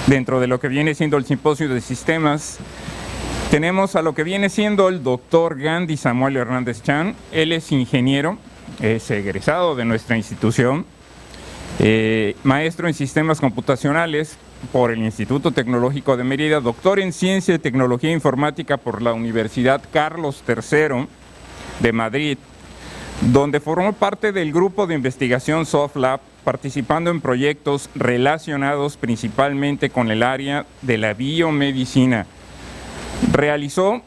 Dentro de lo que viene siendo el Simposio de Sistemas, tenemos a lo que viene siendo el doctor Gandhi Samuel Hernández Chan. Él es ingeniero, es egresado de nuestra institución, maestro en sistemas computacionales por el Instituto Tecnológico de Mérida, doctor en Ciencia y Tecnología Informática por la Universidad Carlos III de Madrid, donde formó parte del grupo de investigación SoftLab, participando en proyectos relacionados principalmente con el área de la biomedicina. Realizó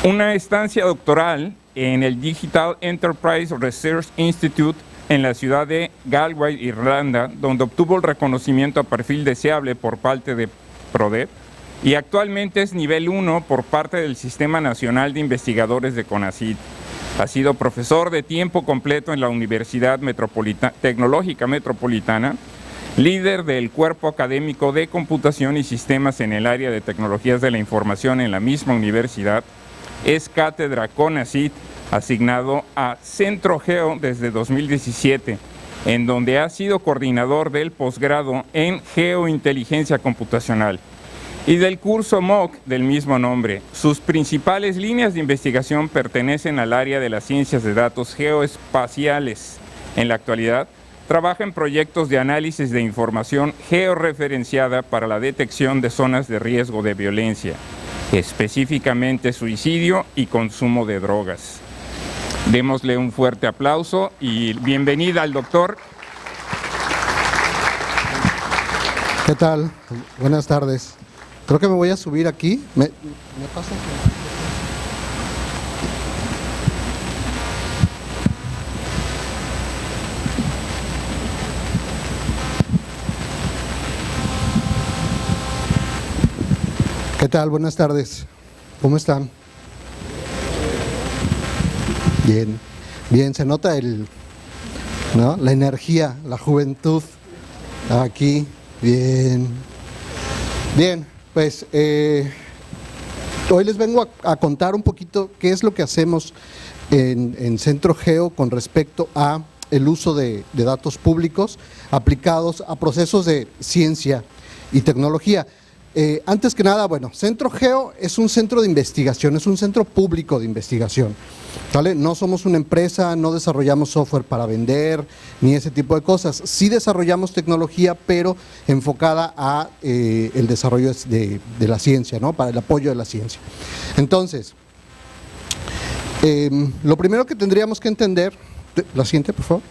una estancia doctoral en el Digital Enterprise Research Institute en la ciudad de Galway, Irlanda, donde obtuvo el reconocimiento a perfil deseable por parte de PRODEP, y actualmente es nivel 1 por parte del Sistema Nacional de Investigadores de CONACYT. Ha sido profesor de tiempo completo en la Universidad Tecnológica Metropolitana, líder del Cuerpo Académico de Computación y Sistemas en el área de Tecnologías de la Información en la misma universidad. Es cátedra CONACYT, asignado a Centro Geo desde 2017, en donde ha sido coordinador del posgrado en Geointeligencia Computacional y del curso MOOC del mismo nombre. Sus principales líneas de investigación pertenecen al área de las ciencias de datos geoespaciales. En la actualidad, trabaja en proyectos de análisis de información georreferenciada para la detección de zonas de riesgo de violencia, específicamente suicidio y consumo de drogas. Démosle un fuerte aplauso y bienvenida al doctor. ¿Qué tal? Buenas tardes. Creo que me voy a subir aquí. ¿Me pasas? ¿Qué tal? Buenas tardes. ¿Cómo están? Bien, bien, se nota ¿no? La energía, la juventud aquí. Bien, bien. Pues hoy les vengo a contar un poquito qué es lo que hacemos en Centro Geo con respecto a el uso de datos públicos aplicados a procesos de ciencia y tecnología. Antes que nada, bueno, Centro Geo es un centro de investigación, es un centro público de investigación, ¿vale? No somos una empresa, no desarrollamos software para vender, ni ese tipo de cosas. Sí desarrollamos tecnología, pero enfocada a el desarrollo de la ciencia, ¿no? Para el apoyo de la ciencia. Entonces, lo primero que tendríamos que entender, la siguiente, por favor,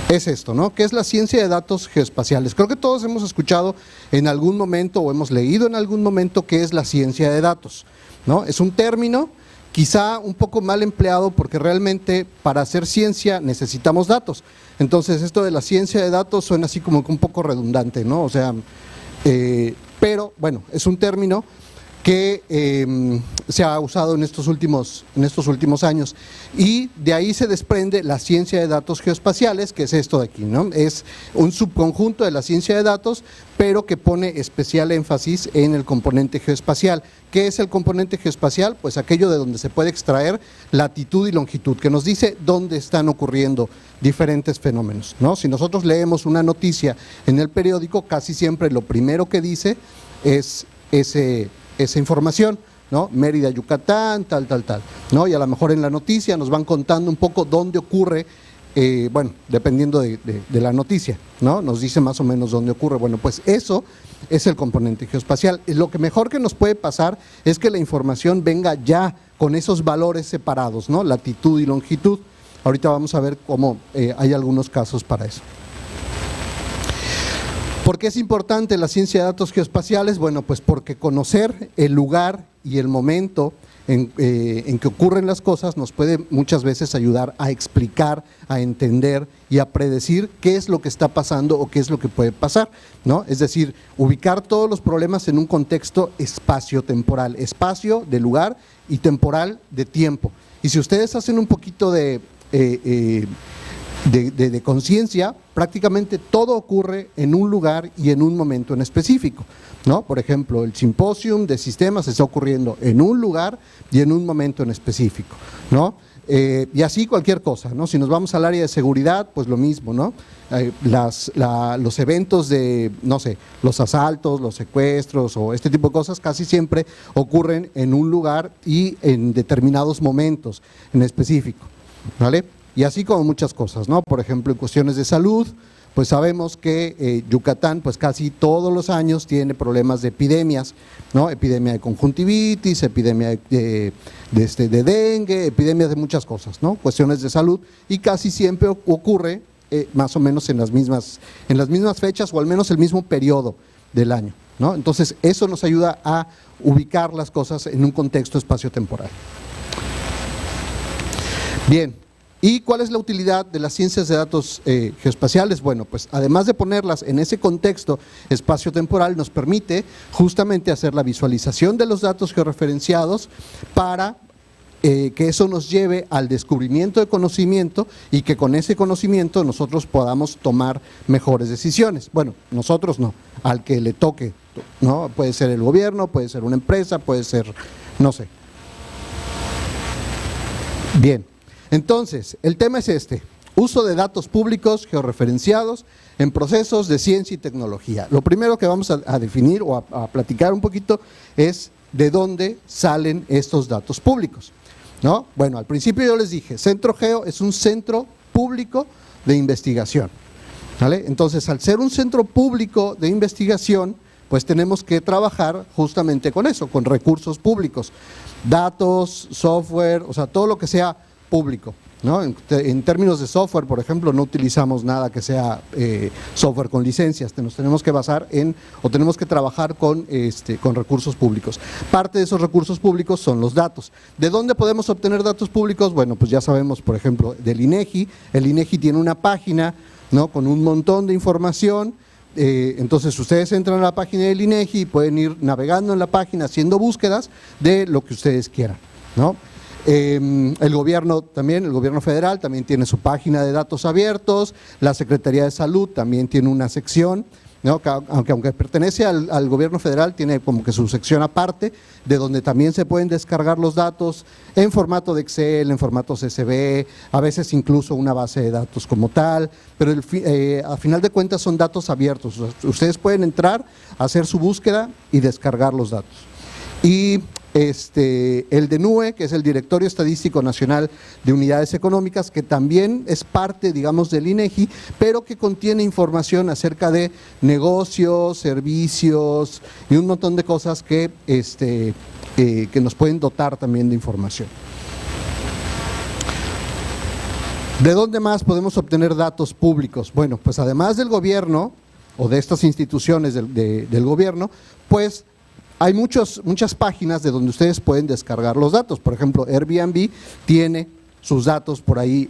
es esto, ¿no? ¿Qué es la ciencia de datos geoespaciales? Creo que todos hemos escuchado en algún momento o hemos leído en algún momento qué es la ciencia de datos, ¿no? Es un término quizá un poco mal empleado porque realmente para hacer ciencia necesitamos datos. Entonces esto de la ciencia de datos suena así como que un poco redundante, ¿no? O sea, pero bueno, es un término que se ha usado en estos últimos años, y de ahí se desprende la ciencia de datos geoespaciales, que es esto de aquí, ¿no? Es un subconjunto de la ciencia de datos, pero que pone especial énfasis en el componente geoespacial. ¿Qué es el componente geoespacial? Pues aquello de donde se puede extraer latitud y longitud, que nos dice dónde están ocurriendo diferentes fenómenos, ¿no? Si nosotros leemos una noticia en el periódico, casi siempre lo primero que dice es esa información, ¿no? Mérida, Yucatán, tal, ¿no? Y a lo mejor en la noticia nos van contando un poco dónde ocurre, bueno, dependiendo de la noticia, ¿no? Nos dice más o menos dónde ocurre. Bueno, pues eso es el componente geoespacial. Lo que mejor que nos puede pasar es que la información venga ya con esos valores separados, ¿no? Latitud y longitud. Ahorita vamos a ver cómo hay algunos casos para eso. ¿Por qué es importante la ciencia de datos geoespaciales? Bueno, pues porque conocer el lugar y el momento en que ocurren las cosas nos puede muchas veces ayudar a explicar, a entender y a predecir qué es lo que está pasando o qué es lo que puede pasar, ¿no? Es decir, ubicar todos los problemas en un contexto espacio-temporal, espacio de lugar y temporal de tiempo. Y si ustedes hacen un poquito de conciencia, prácticamente todo ocurre en un lugar y en un momento en específico, ¿no? Por ejemplo, el simposium de sistemas está ocurriendo en un lugar y en un momento en específico, ¿no? Y así cualquier cosa, ¿no? Si nos vamos al área de seguridad, pues lo mismo, ¿no? Los eventos de, no sé, los asaltos, los secuestros o este tipo de cosas casi siempre ocurren en un lugar y en determinados momentos en específico, ¿vale? Y así como muchas cosas, ¿no? Por ejemplo, en cuestiones de salud, pues sabemos que Yucatán pues casi todos los años tiene problemas de epidemias, ¿no? Epidemia de conjuntivitis, epidemia de dengue, epidemias de muchas cosas, ¿no? Cuestiones de salud, y casi siempre ocurre más o menos en las mismas fechas o al menos el mismo periodo del año, ¿no? Entonces eso nos ayuda a ubicar las cosas en un contexto espacio-temporal. Bien. ¿Y cuál es la utilidad de las ciencias de datos geoespaciales? Bueno, pues además de ponerlas en ese contexto espacio-temporal, nos permite justamente hacer la visualización de los datos georreferenciados para que eso nos lleve al descubrimiento de conocimiento y que con ese conocimiento nosotros podamos tomar mejores decisiones. Bueno, nosotros no, al que le toque, ¿no? Puede ser el gobierno, puede ser una empresa, puede ser, no sé. Bien. Entonces, el tema es este: uso de datos públicos georreferenciados en procesos de ciencia y tecnología. Lo primero que vamos a definir o a platicar un poquito es de dónde salen estos datos públicos, ¿no? Bueno, al principio yo les dije, Centro Geo es un centro público de investigación, ¿vale? Entonces, al ser un centro público de investigación, pues tenemos que trabajar justamente con eso, con recursos públicos, datos, software, o sea, todo lo que sea público, ¿no? En términos de software, por ejemplo, no utilizamos nada que sea software con licencias, nos tenemos que basar o tenemos que trabajar con recursos públicos. Parte de esos recursos públicos son los datos. ¿De dónde podemos obtener datos públicos? Bueno, pues ya sabemos, por ejemplo, del INEGI. El INEGI tiene una página, ¿no?, con un montón de información. Entonces ustedes entran a la página del INEGI y pueden ir navegando en la página haciendo búsquedas de lo que ustedes quieran, ¿no? El gobierno federal también tiene su página de datos abiertos, la Secretaría de Salud también tiene una sección, ¿no?, que aunque pertenece al gobierno federal, tiene como que su sección aparte, de donde también se pueden descargar los datos en formato de Excel, en formato CSV, a veces incluso una base de datos como tal, pero a final de cuentas son datos abiertos. Ustedes pueden entrar, hacer su búsqueda y descargar los datos. Y el DNUE, que es el Directorio Estadístico Nacional de Unidades Económicas, que también es parte, digamos, del INEGI, pero que contiene información acerca de negocios, servicios y un montón de cosas que nos pueden dotar también de información. ¿De dónde más podemos obtener datos públicos? Bueno, pues además del gobierno o de estas instituciones del gobierno, pues hay muchas páginas de donde ustedes pueden descargar los datos. Por ejemplo, Airbnb tiene sus datos por ahí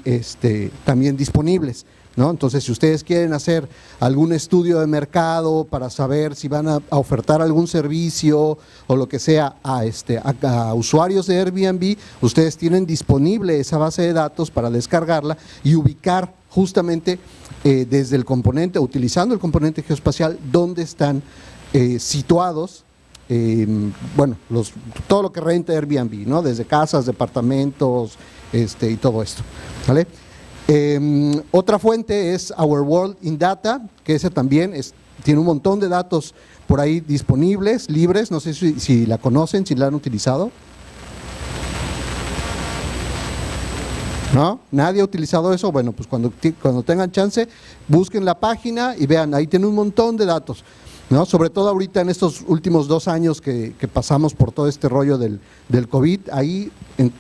también disponibles, ¿no? Entonces, si ustedes quieren hacer algún estudio de mercado para saber si van a ofertar algún servicio o lo que sea a usuarios de Airbnb, ustedes tienen disponible esa base de datos para descargarla y ubicar justamente desde el componente, utilizando el componente geoespacial, dónde están situados. Todo lo que renta Airbnb, ¿no? Desde casas, departamentos, y todo esto, ¿vale? Otra fuente es Our World in Data, que ese también tiene un montón de datos por ahí disponibles, libres. No sé si la conocen, si la han utilizado. ¿No? ¿Nadie ha utilizado eso? Bueno, pues cuando tengan chance, busquen la página y vean, ahí tiene un montón de datos, ¿no? Sobre todo ahorita en estos últimos 2 años que pasamos por todo este rollo del COVID, ahí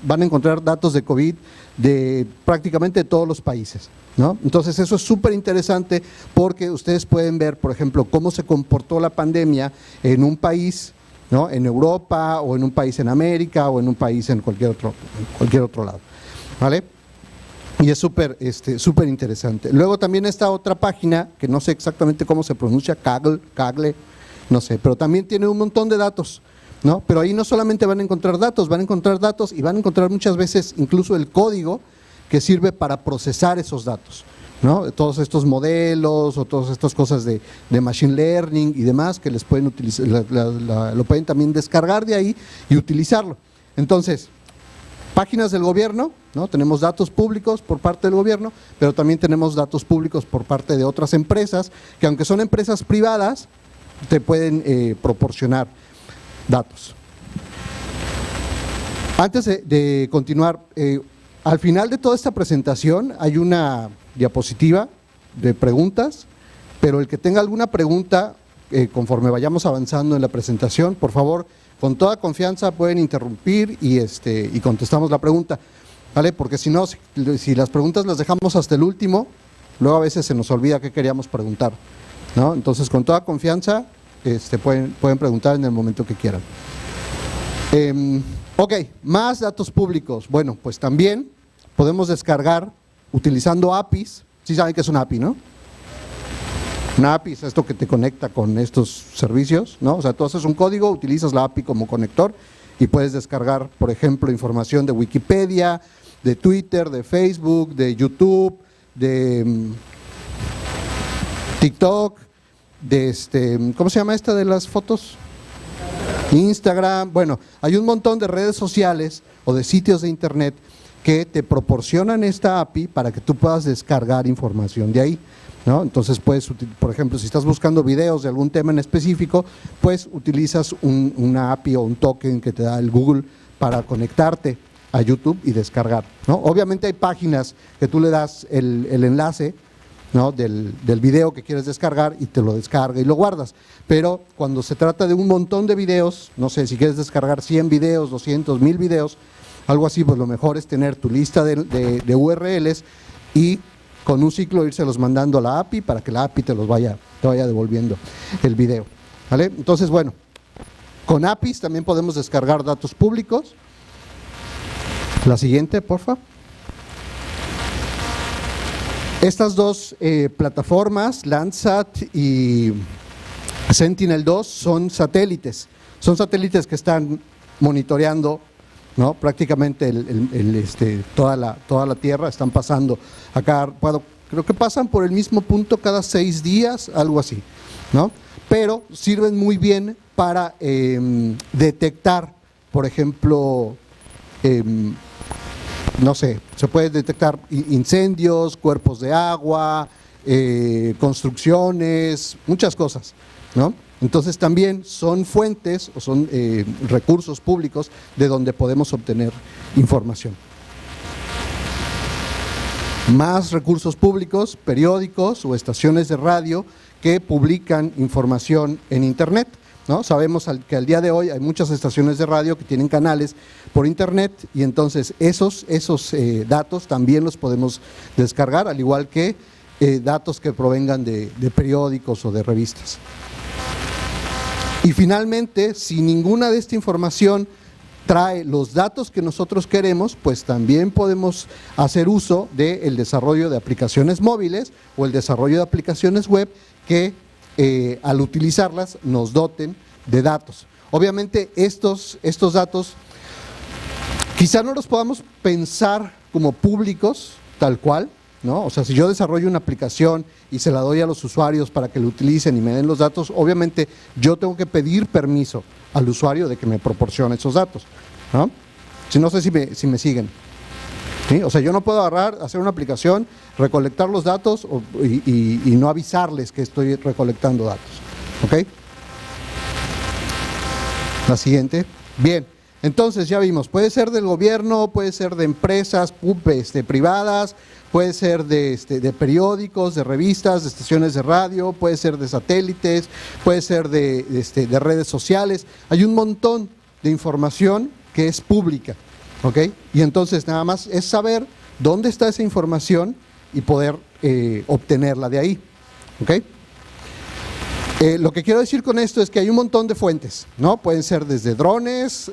van a encontrar datos de COVID de prácticamente todos los países, ¿no? Entonces eso es súper interesante porque ustedes pueden ver, por ejemplo, cómo se comportó la pandemia en un país, ¿no?, en Europa, o en un país en América, o en un país en cualquier otro lado, ¿vale? Y es súper interesante. Luego también está otra página, que no sé exactamente cómo se pronuncia, Kaggle, no sé, pero también tiene un montón de datos, ¿no? Pero ahí no solamente van a encontrar datos y van a encontrar muchas veces incluso el código que sirve para procesar esos datos, ¿no? Todos estos modelos o todas estas cosas de machine learning y demás que les pueden utilizar, lo pueden también descargar de ahí y utilizarlo. Entonces, páginas del gobierno, ¿no? Tenemos datos públicos por parte del gobierno, pero también tenemos datos públicos por parte de otras empresas, que aunque son empresas privadas, te pueden proporcionar datos. Antes de continuar, al final de toda esta presentación hay una diapositiva de preguntas, pero el que tenga alguna pregunta, conforme vayamos avanzando en la presentación, por favor, con toda confianza pueden interrumpir y contestamos la pregunta, ¿vale? Porque si no, si las preguntas las dejamos hasta el último, luego a veces se nos olvida qué queríamos preguntar, ¿no? Entonces, con toda confianza, pueden preguntar en el momento que quieran. Ok, más datos públicos. Bueno, pues también podemos descargar utilizando APIs. Sí saben que es una API, ¿no? Una API es esto que te conecta con estos servicios, ¿no? O sea, tú haces un código, utilizas la API como conector y puedes descargar, por ejemplo, información de Wikipedia, de Twitter, de Facebook, de YouTube, de TikTok, de ¿cómo se llama esta de las fotos? Instagram. Bueno, hay un montón de redes sociales o de sitios de internet que te proporcionan esta API para que tú puedas descargar información de ahí, ¿no? Entonces puedes, por ejemplo, si estás buscando videos de algún tema en específico, pues utilizas una API o un token que te da el Google para conectarte a YouTube y descargar, ¿no? Obviamente hay páginas que tú le das el enlace, ¿no? del video que quieres descargar y te lo descarga y lo guardas, pero cuando se trata de un montón de videos, no sé, si quieres descargar 100 videos, 200, 1000 videos, algo así, pues lo mejor es tener tu lista de URLs y con un ciclo írselos mandando a la API para que la API te vaya devolviendo el video, ¿vale? Entonces, bueno, con APIs también podemos descargar datos públicos. La siguiente, porfa. Estas dos plataformas, Landsat y Sentinel-2, son satélites que están monitoreando, ¿no? Prácticamente toda la Tierra. Están pasando acá, creo que pasan por el mismo punto cada 6 días, algo así, ¿no? Pero sirven muy bien para detectar, por ejemplo, no sé, se puede detectar incendios, cuerpos de agua, construcciones, muchas cosas, ¿no? Entonces también son fuentes o son recursos públicos de donde podemos obtener información. Más recursos públicos, periódicos o estaciones de radio que publican información en internet, ¿no? Sabemos que al día de hoy hay muchas estaciones de radio que tienen canales por internet y entonces esos datos también los podemos descargar, al igual que datos que provengan de periódicos o de revistas. Y finalmente, si ninguna de esta información trae los datos que nosotros queremos, pues también podemos hacer uso del desarrollo de aplicaciones móviles o el desarrollo de aplicaciones web que al utilizarlas nos doten de datos. Obviamente estos datos quizá no los podamos pensar como públicos tal cual, ¿no? O sea, si yo desarrollo una aplicación y se la doy a los usuarios para que lo utilicen y me den los datos, obviamente yo tengo que pedir permiso al usuario de que me proporcione esos datos, ¿no? Si no sé si me siguen, ¿sí? O sea, yo no puedo agarrar, hacer una aplicación, recolectar los datos y no avisarles que estoy recolectando datos, ¿ok? La siguiente. Bien, entonces ya vimos, puede ser del gobierno, puede ser de empresas privadas, puede ser de periódicos, de revistas, de estaciones de radio, puede ser de satélites, puede ser de redes sociales. Hay un montón de información que es pública, ¿ok? Y entonces nada más es saber dónde está esa información y poder obtenerla de ahí, ¿ok? Lo que quiero decir con esto es que hay un montón de fuentes, ¿no? Pueden ser desde drones,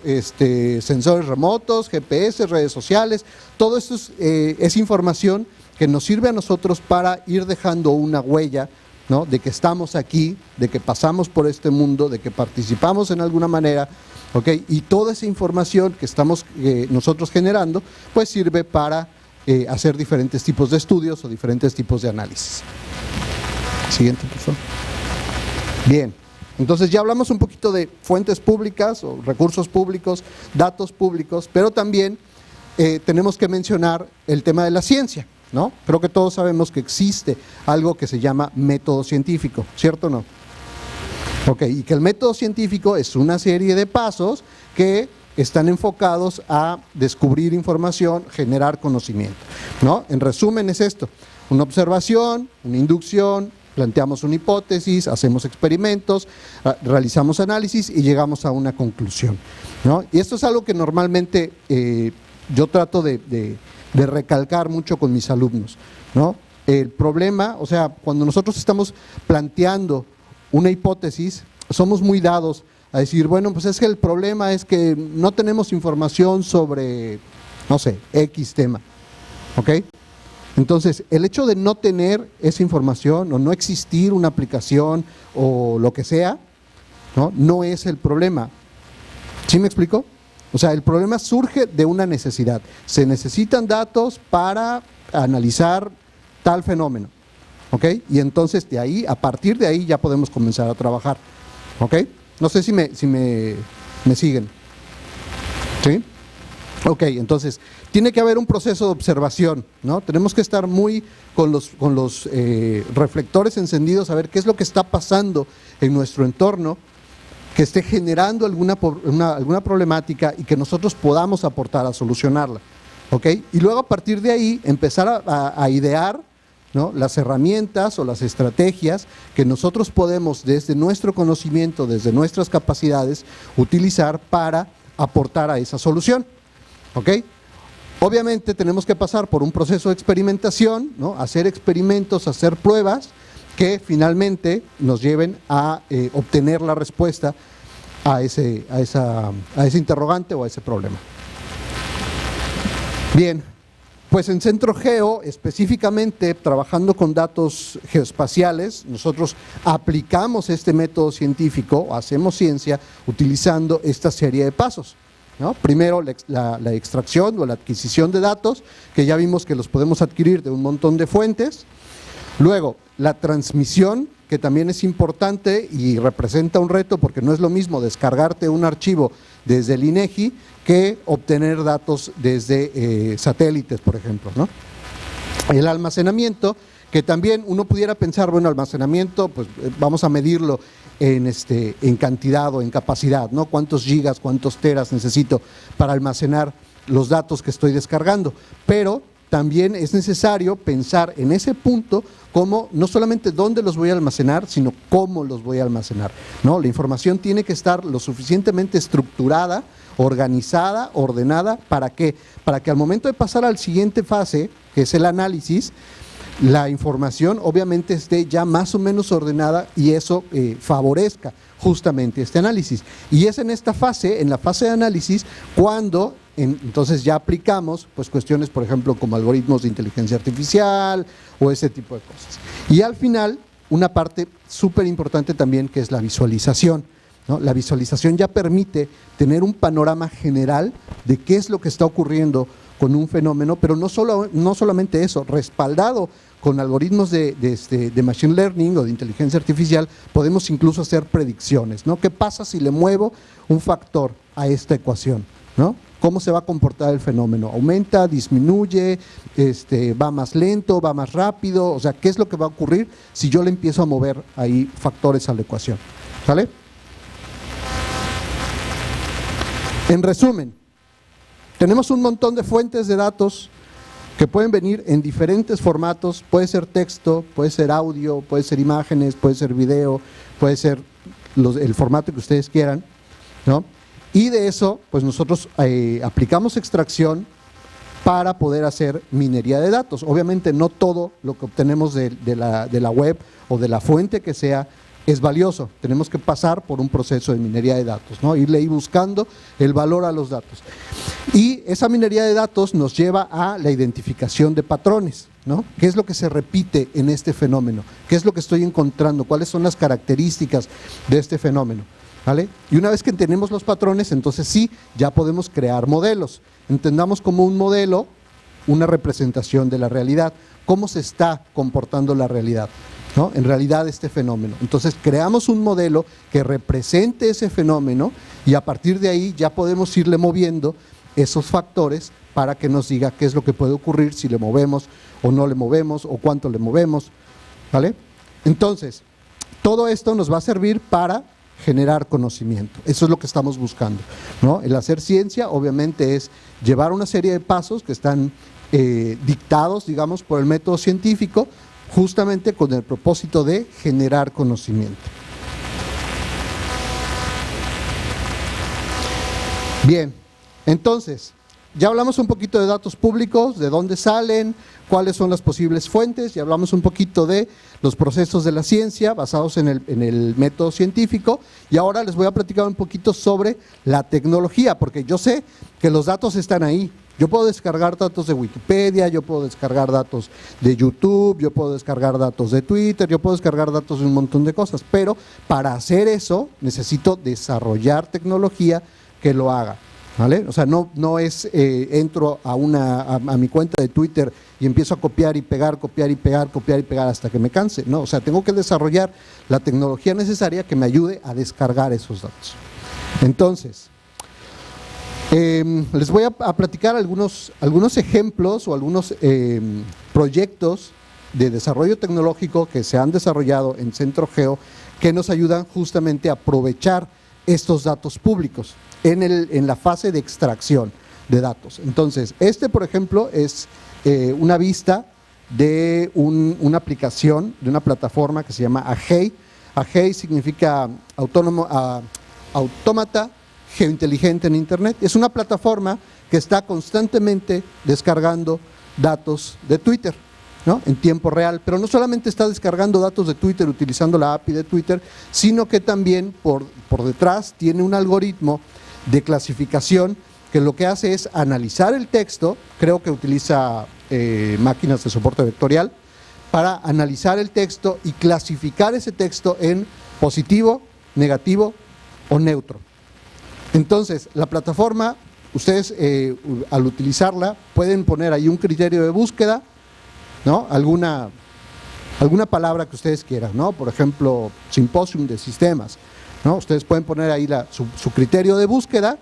sensores remotos, GPS, redes sociales. Todo esto es información que nos sirve a nosotros para ir dejando una huella, ¿no? De que estamos aquí, de que pasamos por este mundo, de que participamos en alguna manera, ¿ok? Y toda esa información que estamos nosotros generando, pues sirve para hacer diferentes tipos de estudios o diferentes tipos de análisis. Siguiente, por favor. Bien, entonces ya hablamos un poquito de fuentes públicas o recursos públicos, datos públicos, pero también tenemos que mencionar el tema de la ciencia, ¿no? Creo que todos sabemos que existe algo que se llama método científico, ¿cierto o no? Ok, y que el método científico es una serie de pasos que están enfocados a descubrir información, generar conocimiento, ¿no? En resumen es esto: una observación, una inducción, planteamos una hipótesis, hacemos experimentos, realizamos análisis y llegamos a una conclusión, ¿no? Y esto es algo que normalmente yo trato de recalcar mucho con mis alumnos, ¿no? El problema, o sea, cuando nosotros estamos planteando una hipótesis, somos muy dados a decir, bueno, pues es que el problema es que no tenemos información sobre, no sé, X tema, ¿ok? Entonces, el hecho de no tener esa información o no existir una aplicación o lo que sea, no es el problema. ¿Sí me explico? O sea, el problema surge de una necesidad. Se necesitan datos para analizar tal fenómeno, ¿ok? Y entonces de ahí, a partir de ahí ya podemos comenzar a trabajar, ¿ok? No sé si me siguen, ¿sí? Ok, entonces tiene que haber un proceso de observación, ¿no? Tenemos que estar muy con los reflectores encendidos a ver qué es lo que está pasando en nuestro entorno, que esté generando alguna problemática y que nosotros podamos aportar a solucionarla, ¿ok? Y luego a partir de ahí empezar a idear, ¿no?, las herramientas o las estrategias que nosotros podemos desde nuestro conocimiento, desde nuestras capacidades, utilizar para aportar a esa solución, ¿ok? Obviamente tenemos que pasar por un proceso de experimentación, ¿no?, hacer experimentos, hacer pruebas que finalmente nos lleven a obtener la respuesta a ese interrogante o a ese problema. Bien, pues en Centro Geo, específicamente trabajando con datos geoespaciales, nosotros aplicamos este método científico, hacemos ciencia utilizando esta serie de pasos, ¿no? Primero la extracción o la adquisición de datos, que ya vimos que los podemos adquirir de un montón de fuentes. Luego, la transmisión, que también es importante y representa un reto porque no es lo mismo descargarte un archivo desde el INEGI que obtener datos desde satélites, por ejemplo, ¿no? El almacenamiento, que también uno pudiera pensar, bueno, almacenamiento, pues vamos a medirlo en cantidad o en capacidad, ¿no? ¿Cuántos gigas, cuántos teras necesito para almacenar los datos que estoy descargando? Pero también es necesario pensar en ese punto como no solamente dónde los voy a almacenar, sino cómo los voy a almacenar, ¿no? La información tiene que estar lo suficientemente estructurada, organizada, ordenada, ¿para qué? Para que al momento de pasar al siguiente fase, que es el análisis, la información obviamente esté ya más o menos ordenada y eso favorezca justamente este análisis. Y es en esta fase, en la fase de análisis, cuando entonces ya aplicamos pues cuestiones, por ejemplo, como algoritmos de inteligencia artificial o ese tipo de cosas. Y al final, una parte súper importante también, que es la visualización, ¿no? La visualización ya permite tener un panorama general de qué es lo que está ocurriendo con un fenómeno, pero no solamente eso, respaldado con algoritmos de machine learning o de inteligencia artificial, podemos incluso hacer predicciones, ¿no? ¿Qué pasa si le muevo un factor a esta ecuación, ¿no? ¿Cómo se va a comportar el fenómeno? ¿Aumenta, disminuye, va más lento, va más rápido? O sea, ¿qué es lo que va a ocurrir si yo le empiezo a mover ahí factores a la ecuación? ¿Sale? En resumen, tenemos un montón de fuentes de datos que pueden venir en diferentes formatos, puede ser texto, puede ser audio, puede ser imágenes, puede ser video, puede ser el formato que ustedes quieran, ¿no? Y de eso, pues nosotros aplicamos extracción para poder hacer minería de datos. Obviamente no todo lo que obtenemos de la web o de la fuente que sea es valioso, tenemos que pasar por un proceso de minería de datos, ¿no? Irle ahí buscando el valor a los datos. Y esa minería de datos nos lleva a la identificación de patrones, ¿no? ¿Qué es lo que se repite en este fenómeno? ¿Qué es lo que estoy encontrando? ¿Cuáles son las características de este fenómeno? ¿Vale? Y una vez que tenemos los patrones, entonces sí, ya podemos crear modelos. Entendamos como un modelo una representación de la realidad, cómo se está comportando la realidad, ¿no? En realidad este fenómeno. Entonces creamos un modelo que represente ese fenómeno y a partir de ahí ya podemos irle moviendo esos factores para que nos diga qué es lo que puede ocurrir si le movemos o no le movemos o cuánto le movemos, ¿vale? Entonces, todo esto nos va a servir para generar conocimiento. Eso es lo que estamos buscando, ¿no? El hacer ciencia, obviamente, es llevar una serie de pasos que están dictados, digamos, por el método científico, justamente con el propósito de generar conocimiento. Bien, entonces, ya hablamos un poquito de datos públicos, de dónde salen, cuáles son las posibles fuentes, ya hablamos un poquito de los procesos de la ciencia basados en el método científico, y ahora les voy a platicar un poquito sobre la tecnología, porque yo sé que los datos están ahí. Yo puedo descargar datos de Wikipedia, yo puedo descargar datos de YouTube, yo puedo descargar datos de Twitter, yo puedo descargar datos de un montón de cosas, pero para hacer eso necesito desarrollar tecnología que lo haga, ¿vale? O sea, no es entro a mi cuenta de Twitter y empiezo a copiar y pegar, copiar y pegar, copiar y pegar hasta que me canse, no, o sea, tengo que desarrollar la tecnología necesaria que me ayude a descargar esos datos. Entonces, les voy a platicar algunos ejemplos o algunos proyectos de desarrollo tecnológico que se han desarrollado en CentroGeo que nos ayudan justamente a aprovechar estos datos públicos en la fase de extracción de datos. Entonces, por ejemplo, es una vista de una aplicación, de una plataforma que se llama AGEI. AGEI significa Autómata Geointeligente en Internet. Es una plataforma que está constantemente descargando datos de Twitter, ¿no? En tiempo real, pero no solamente está descargando datos de Twitter utilizando la API de Twitter, sino que también por detrás tiene un algoritmo de clasificación que lo que hace es analizar el texto, creo que utiliza máquinas de soporte vectorial, para analizar el texto y clasificar ese texto en positivo, negativo o neutro. Entonces, la plataforma, ustedes al utilizarla pueden poner ahí un criterio de búsqueda, ¿no? Alguna palabra que ustedes quieran, ¿no? Por ejemplo, simposium de sistemas, ¿no? Ustedes pueden poner ahí su criterio de búsqueda,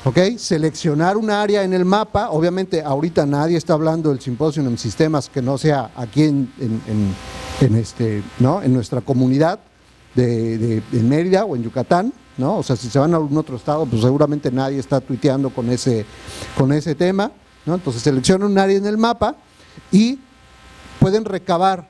¿ok? Seleccionar un área en el mapa. Obviamente ahorita nadie está hablando del simposium en sistemas que no sea aquí ¿no? En nuestra comunidad de Mérida o en Yucatán, ¿no? O sea, si se van a algún otro estado, pues seguramente nadie está tuiteando con ese tema, ¿no? Entonces seleccionan un área en el mapa y pueden recabar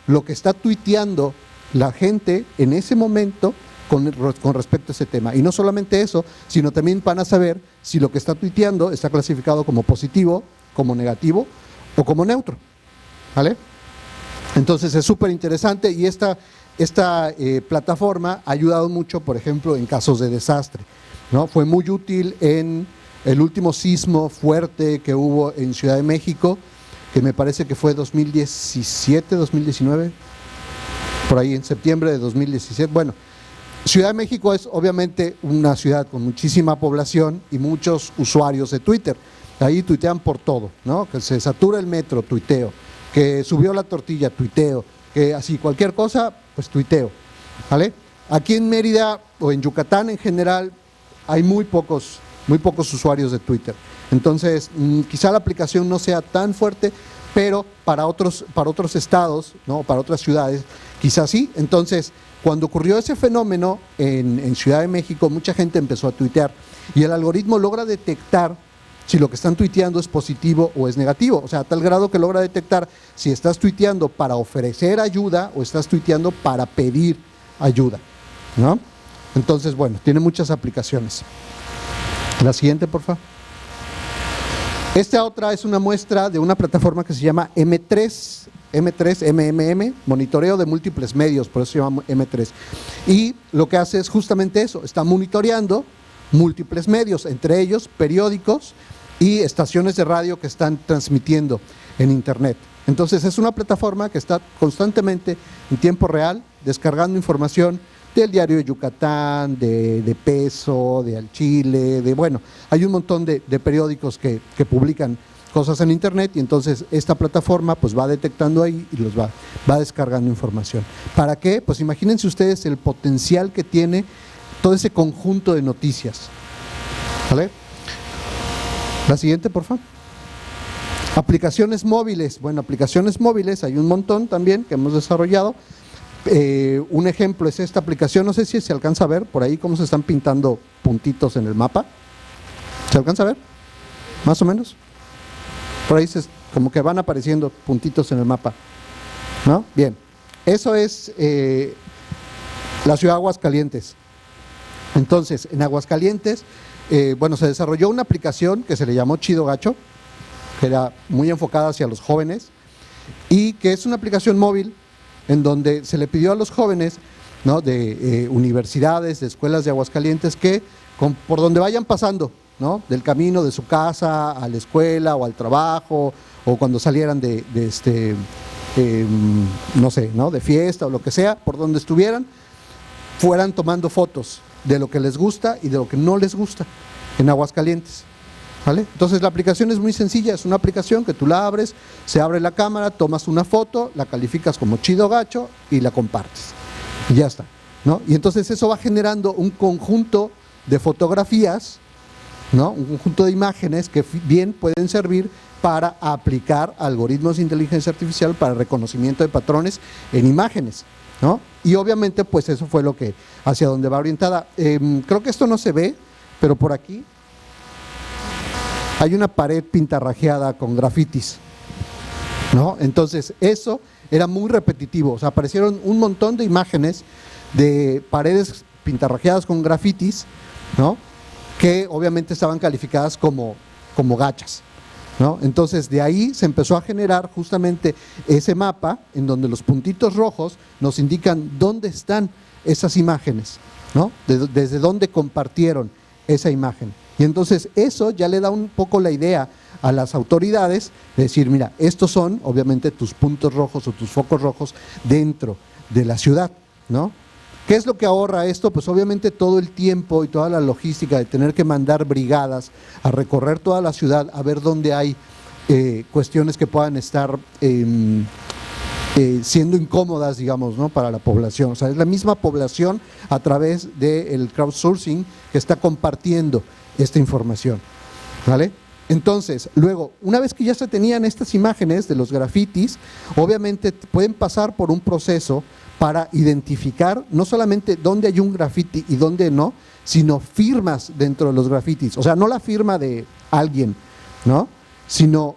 lo que está tuiteando la gente en ese momento con respecto a ese tema. Y no solamente eso, sino también van a saber si lo que está tuiteando está clasificado como positivo, como negativo o como neutro, ¿vale? Entonces es súper interesante y esta plataforma ha ayudado mucho, por ejemplo, en casos de desastre, ¿no? Fue muy útil en el último sismo fuerte que hubo en Ciudad de México, que me parece que fue 2017, 2019, por ahí en septiembre de 2017. Bueno, Ciudad de México es obviamente una ciudad con muchísima población y muchos usuarios de Twitter. Ahí tuitean por todo, ¿no? Que se satura el metro, tuiteo. Que subió la tortilla, tuiteo. Que así cualquier cosa, pues tuiteo, ¿vale? Aquí en Mérida o en Yucatán en general hay muy pocos usuarios de Twitter. Entonces, quizá la aplicación no sea tan fuerte, pero para otros estados, ¿no? Para otras ciudades, quizás sí. Entonces, cuando ocurrió ese fenómeno en Ciudad de México, mucha gente empezó a tuitear y el algoritmo logra detectar si lo que están tuiteando es positivo o es negativo, o sea, a tal grado que logra detectar si estás tuiteando para ofrecer ayuda o estás tuiteando para pedir ayuda, ¿no? Entonces, bueno, tiene muchas aplicaciones. La siguiente, por favor. Esta otra es una muestra de una plataforma que se llama M3, monitoreo de múltiples medios, por eso se llama M3. Y lo que hace es justamente eso, está monitoreando múltiples medios, entre ellos periódicos y estaciones de radio que están transmitiendo en internet. Entonces es una plataforma que está constantemente en tiempo real descargando información del Diario de Yucatán, de Peso, de Al Chile, bueno, hay un montón de periódicos que publican cosas en internet y entonces esta plataforma pues va detectando ahí y los va descargando información. ¿Para qué? Pues imagínense ustedes el potencial que tiene todo ese conjunto de noticias, ¿vale? La siguiente, por favor. Aplicaciones móviles. Bueno, aplicaciones móviles hay un montón también que hemos desarrollado. Un ejemplo es esta aplicación, no sé si se alcanza a ver por ahí cómo se están pintando puntitos en el mapa. ¿Se alcanza a ver? Más o menos. Por ahí como que van apareciendo puntitos en el mapa, ¿no? Bien, eso es la ciudad de Aguascalientes. Entonces, en Aguascalientes, bueno, se desarrolló una aplicación que se le llamó Chido Gacho, que era muy enfocada hacia los jóvenes, y que es una aplicación móvil en donde se le pidió a los jóvenes, ¿no?, de universidades, de escuelas de Aguascalientes, que por donde vayan pasando, ¿no?, del camino de su casa a la escuela o al trabajo, o cuando salieran no sé, ¿no?, de fiesta o lo que sea, por donde estuvieran, fueran tomando fotos de lo que les gusta y de lo que no les gusta en Aguascalientes, ¿vale? Entonces la aplicación es muy sencilla, es una aplicación que tú la abres, se abre la cámara, tomas una foto, la calificas como Chido Gacho y la compartes, y ya está, ¿no? Y entonces eso va generando un conjunto de fotografías, ¿no?, un conjunto de imágenes que bien pueden servir para aplicar algoritmos de inteligencia artificial para reconocimiento de patrones en imágenes, ¿no? Y obviamente pues eso fue lo que, hacia donde va orientada. Creo que esto no se ve, pero por aquí hay una pared pintarrajeada con grafitis, ¿no? Entonces eso era muy repetitivo, o sea, aparecieron un montón de imágenes de paredes pintarrajeadas con grafitis, ¿no?, que obviamente estaban calificadas como gachas, ¿no? Entonces de ahí se empezó a generar justamente ese mapa en donde los puntitos rojos nos indican dónde están esas imágenes, ¿no?, desde dónde compartieron esa imagen. Y entonces eso ya le da un poco la idea a las autoridades de decir, mira, estos son obviamente tus puntos rojos o tus focos rojos dentro de la ciudad, ¿no? ¿Qué es lo que ahorra esto? Pues obviamente todo el tiempo y toda la logística de tener que mandar brigadas a recorrer toda la ciudad a ver dónde hay cuestiones que puedan estar siendo incómodas, digamos, ¿no?, para la población. O sea, es la misma población a través del crowdsourcing que está compartiendo esta información, ¿vale? Entonces, luego, una vez que ya se tenían estas imágenes de los grafitis, obviamente pueden pasar por un proceso para identificar no solamente dónde hay un grafiti y dónde no, sino firmas dentro de los grafitis. O sea, no la firma de alguien, ¿no?, sino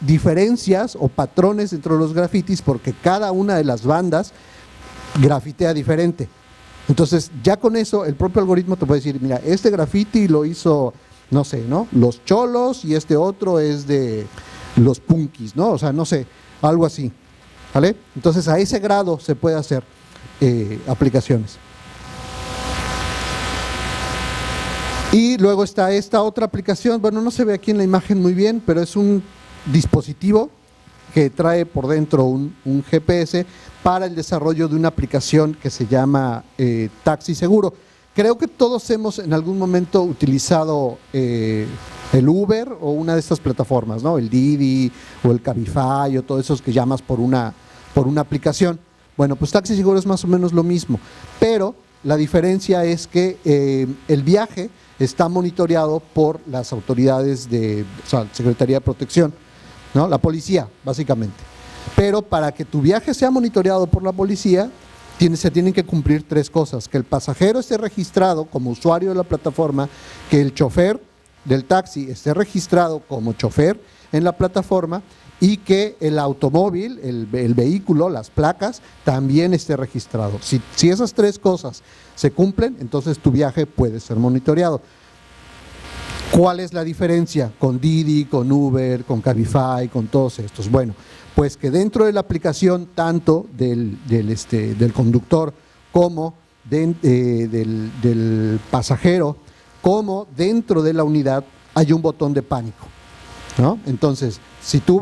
diferencias o patrones dentro de los grafitis, porque cada una de las bandas grafitea diferente. Entonces, ya con eso, el propio algoritmo te puede decir, mira, este grafiti lo hizo, no sé, ¿no?, los cholos, y este otro es de los punkis, ¿no? O sea, no sé, algo así, ¿vale? Entonces, a ese grado se puede hacer aplicaciones. Y luego está esta otra aplicación, bueno, no se ve aquí en la imagen muy bien, pero es un dispositivo que trae por dentro un GPS para el desarrollo de una aplicación que se llama Taxi Seguro. Creo que todos hemos en algún momento utilizado el Uber o una de estas plataformas, ¿no?, el Didi o el Cabify o todos esos que llamas por una aplicación. Bueno, pues Taxi Seguro es más o menos lo mismo, pero la diferencia es que el viaje está monitoreado por las autoridades de, o sea, Secretaría de Protección, ¿no?, la policía, básicamente. Pero para que tu viaje sea monitoreado por la policía, se tienen que cumplir tres cosas: que el pasajero esté registrado como usuario de la plataforma, que el chofer del taxi esté registrado como chofer en la plataforma, y que el automóvil, el vehículo, las placas, también esté registrado. Si esas tres cosas se cumplen, entonces tu viaje puede ser monitoreado. ¿Cuál es la diferencia con Didi, con Uber, con Cabify, con todos estos? Bueno, pues que dentro de la aplicación, tanto del conductor como del pasajero, como dentro de la unidad, hay un botón de pánico, ¿no? Entonces, si tú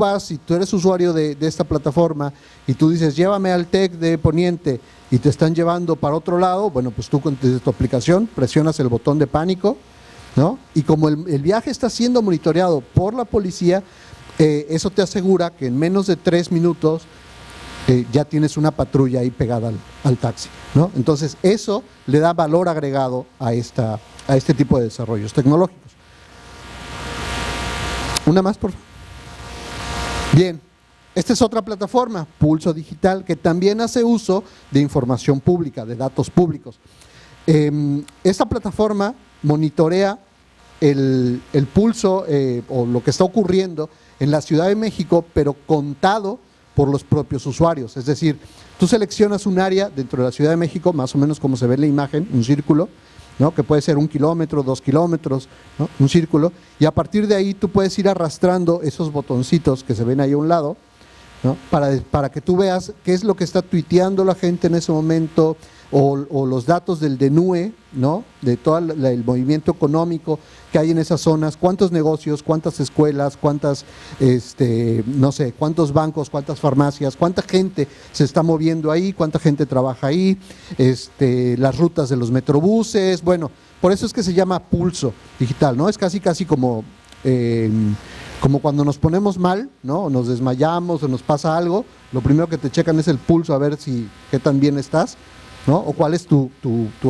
eres usuario de esta plataforma y tú dices, llévame al TEC de Poniente, y te están llevando para otro lado, bueno, pues tú desde tu aplicación presionas el botón de pánico, ¿no? Y como el viaje está siendo monitoreado por la policía, eso te asegura que en menos de 3 minutos ya tienes una patrulla ahí pegada al taxi, ¿no? Entonces eso le da valor agregado a este tipo de desarrollos tecnológicos. Una más, por favor. Bien, esta es otra plataforma, Pulso Digital, que también hace uso de información pública, de datos públicos. Esta plataforma monitorea el pulso o lo que está ocurriendo en la Ciudad de México, pero contado por los propios usuarios. Es decir, tú seleccionas un área dentro de la Ciudad de México, más o menos como se ve en la imagen, un círculo, ¿no? Que puede ser 1 kilómetro, 2 kilómetros, ¿no? Un círculo, y a partir de ahí tú puedes ir arrastrando esos botoncitos que se ven ahí a un lado, ¿no? Para que tú veas qué es lo que está tuiteando la gente en ese momento, o los datos del DNUE, ¿no? De todo el movimiento económico que hay en esas zonas, cuántos negocios, cuántas escuelas, cuántas, no sé, cuántos bancos, cuántas farmacias, cuánta gente se está moviendo ahí, cuánta gente trabaja ahí, las rutas de los metrobuses. Bueno, por eso es que se llama Pulso Digital, ¿no? Es casi como cuando nos ponemos mal, ¿no? O nos desmayamos o nos pasa algo, lo primero que te checan es el pulso, a ver qué tan bien estás, ¿no? O cuál es tu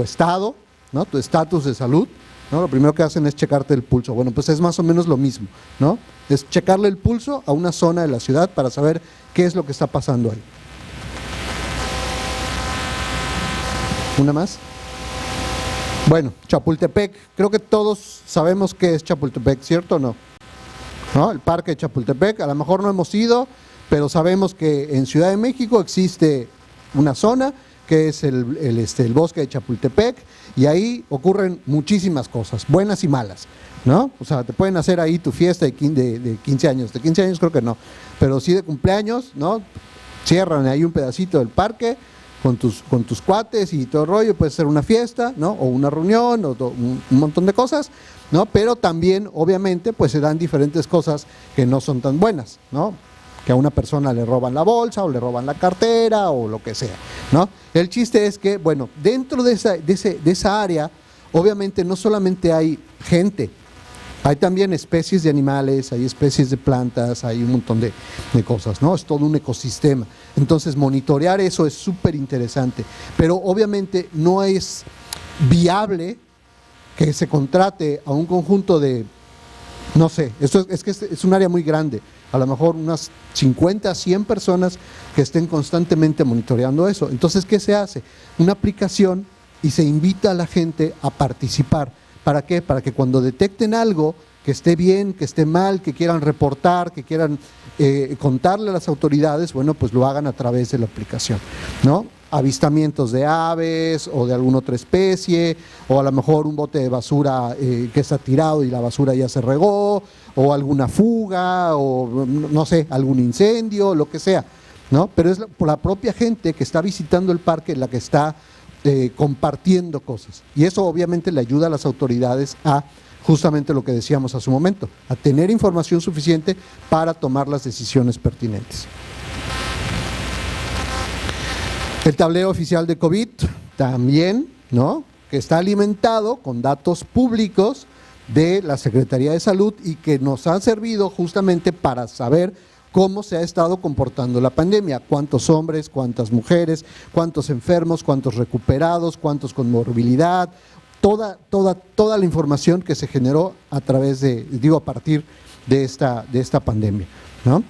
estado, ¿no? Tu estatus de salud, ¿no? Lo primero que hacen es checarte el pulso. Bueno, pues es más o menos lo mismo, ¿no? Es checarle el pulso a una zona de la ciudad para saber qué es lo que está pasando ahí. ¿Una más? Bueno, Chapultepec, creo que todos sabemos qué es Chapultepec, ¿cierto o no? ¿No? El parque de Chapultepec, a lo mejor no hemos ido, pero sabemos que en Ciudad de México existe una zona que es el bosque de Chapultepec, y ahí ocurren muchísimas cosas, buenas y malas, ¿no? O sea, te pueden hacer ahí tu fiesta de 15 años, de 15 años creo que no, pero sí de cumpleaños, ¿no? Cierran ahí un pedacito del parque con tus cuates y todo el rollo, puede ser una fiesta, ¿no? O una reunión, o un montón de cosas, ¿no? Pero también, obviamente, pues se dan diferentes cosas que no son tan buenas, ¿no? Que a una persona le roban la bolsa o le roban la cartera o lo que sea, ¿no? El chiste es que, bueno, dentro de esa área, obviamente no solamente hay gente, hay también especies de animales, hay especies de plantas, hay un montón de cosas, ¿no? Es todo un ecosistema. Entonces, monitorear eso es súper interesante, pero obviamente no es viable que se contrate a un conjunto de, no sé, es que es un área muy grande, a lo mejor unas 50, 100 personas que estén constantemente monitoreando eso. Entonces, ¿qué se hace? Una aplicación, y se invita a la gente a participar. ¿Para qué? Para que cuando detecten algo que esté bien, que esté mal, que quieran reportar, que quieran contarle a las autoridades, bueno, pues lo hagan a través de la aplicación, ¿no? Avistamientos de aves o de alguna otra especie, o a lo mejor un bote de basura que está tirado y la basura ya se regó, o alguna fuga, o no sé, algún incendio, lo que sea, ¿no? Pero es por la propia gente que está visitando el parque la que está compartiendo cosas, y eso obviamente le ayuda a las autoridades a justamente lo que decíamos hace un momento, a tener información suficiente para tomar las decisiones pertinentes. El tablero oficial de COVID también, ¿no? Que está alimentado con datos públicos de la Secretaría de Salud y que nos han servido justamente para saber cómo se ha estado comportando la pandemia, cuántos hombres, cuántas mujeres, cuántos enfermos, cuántos recuperados, cuántos con morbilidad, toda la información que se generó a través a partir de esta pandemia, ¿no?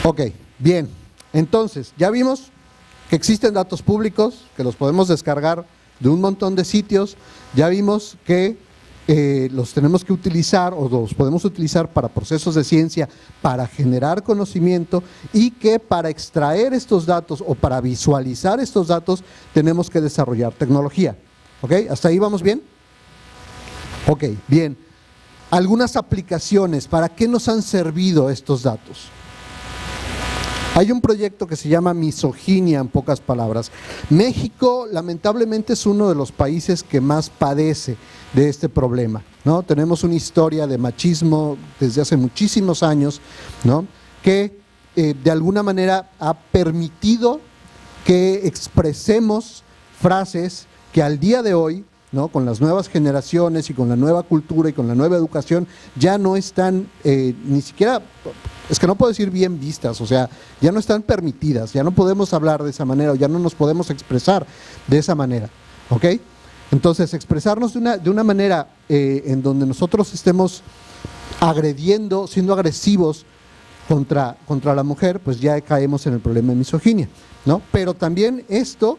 Ok, bien, entonces ya vimos que existen datos públicos, que los podemos descargar de un montón de sitios, ya vimos que los tenemos que utilizar o los podemos utilizar para procesos de ciencia, para generar conocimiento, y que para extraer estos datos o para visualizar estos datos tenemos que desarrollar tecnología. ¿Ok? ¿Hasta ahí vamos bien? Ok, bien. Algunas aplicaciones, ¿para qué nos han servido estos datos? Hay un proyecto que se llama Misoginia, en pocas palabras. México, lamentablemente, es uno de los países que más padece de este problema, ¿no? Tenemos una historia de machismo desde hace muchísimos años, ¿no? Que de alguna manera ha permitido que expresemos frases que al día de hoy, ¿no? Con las nuevas generaciones y con la nueva cultura y con la nueva educación, ya no están ni siquiera, es que no puedo decir bien vistas, o sea, ya no están permitidas, ya no podemos hablar de esa manera, o ya no nos podemos expresar de esa manera, ¿ok? Entonces, expresarnos de una manera en donde nosotros estemos agrediendo, siendo agresivos contra la mujer, pues ya caemos en el problema de misoginia, ¿no? Pero también esto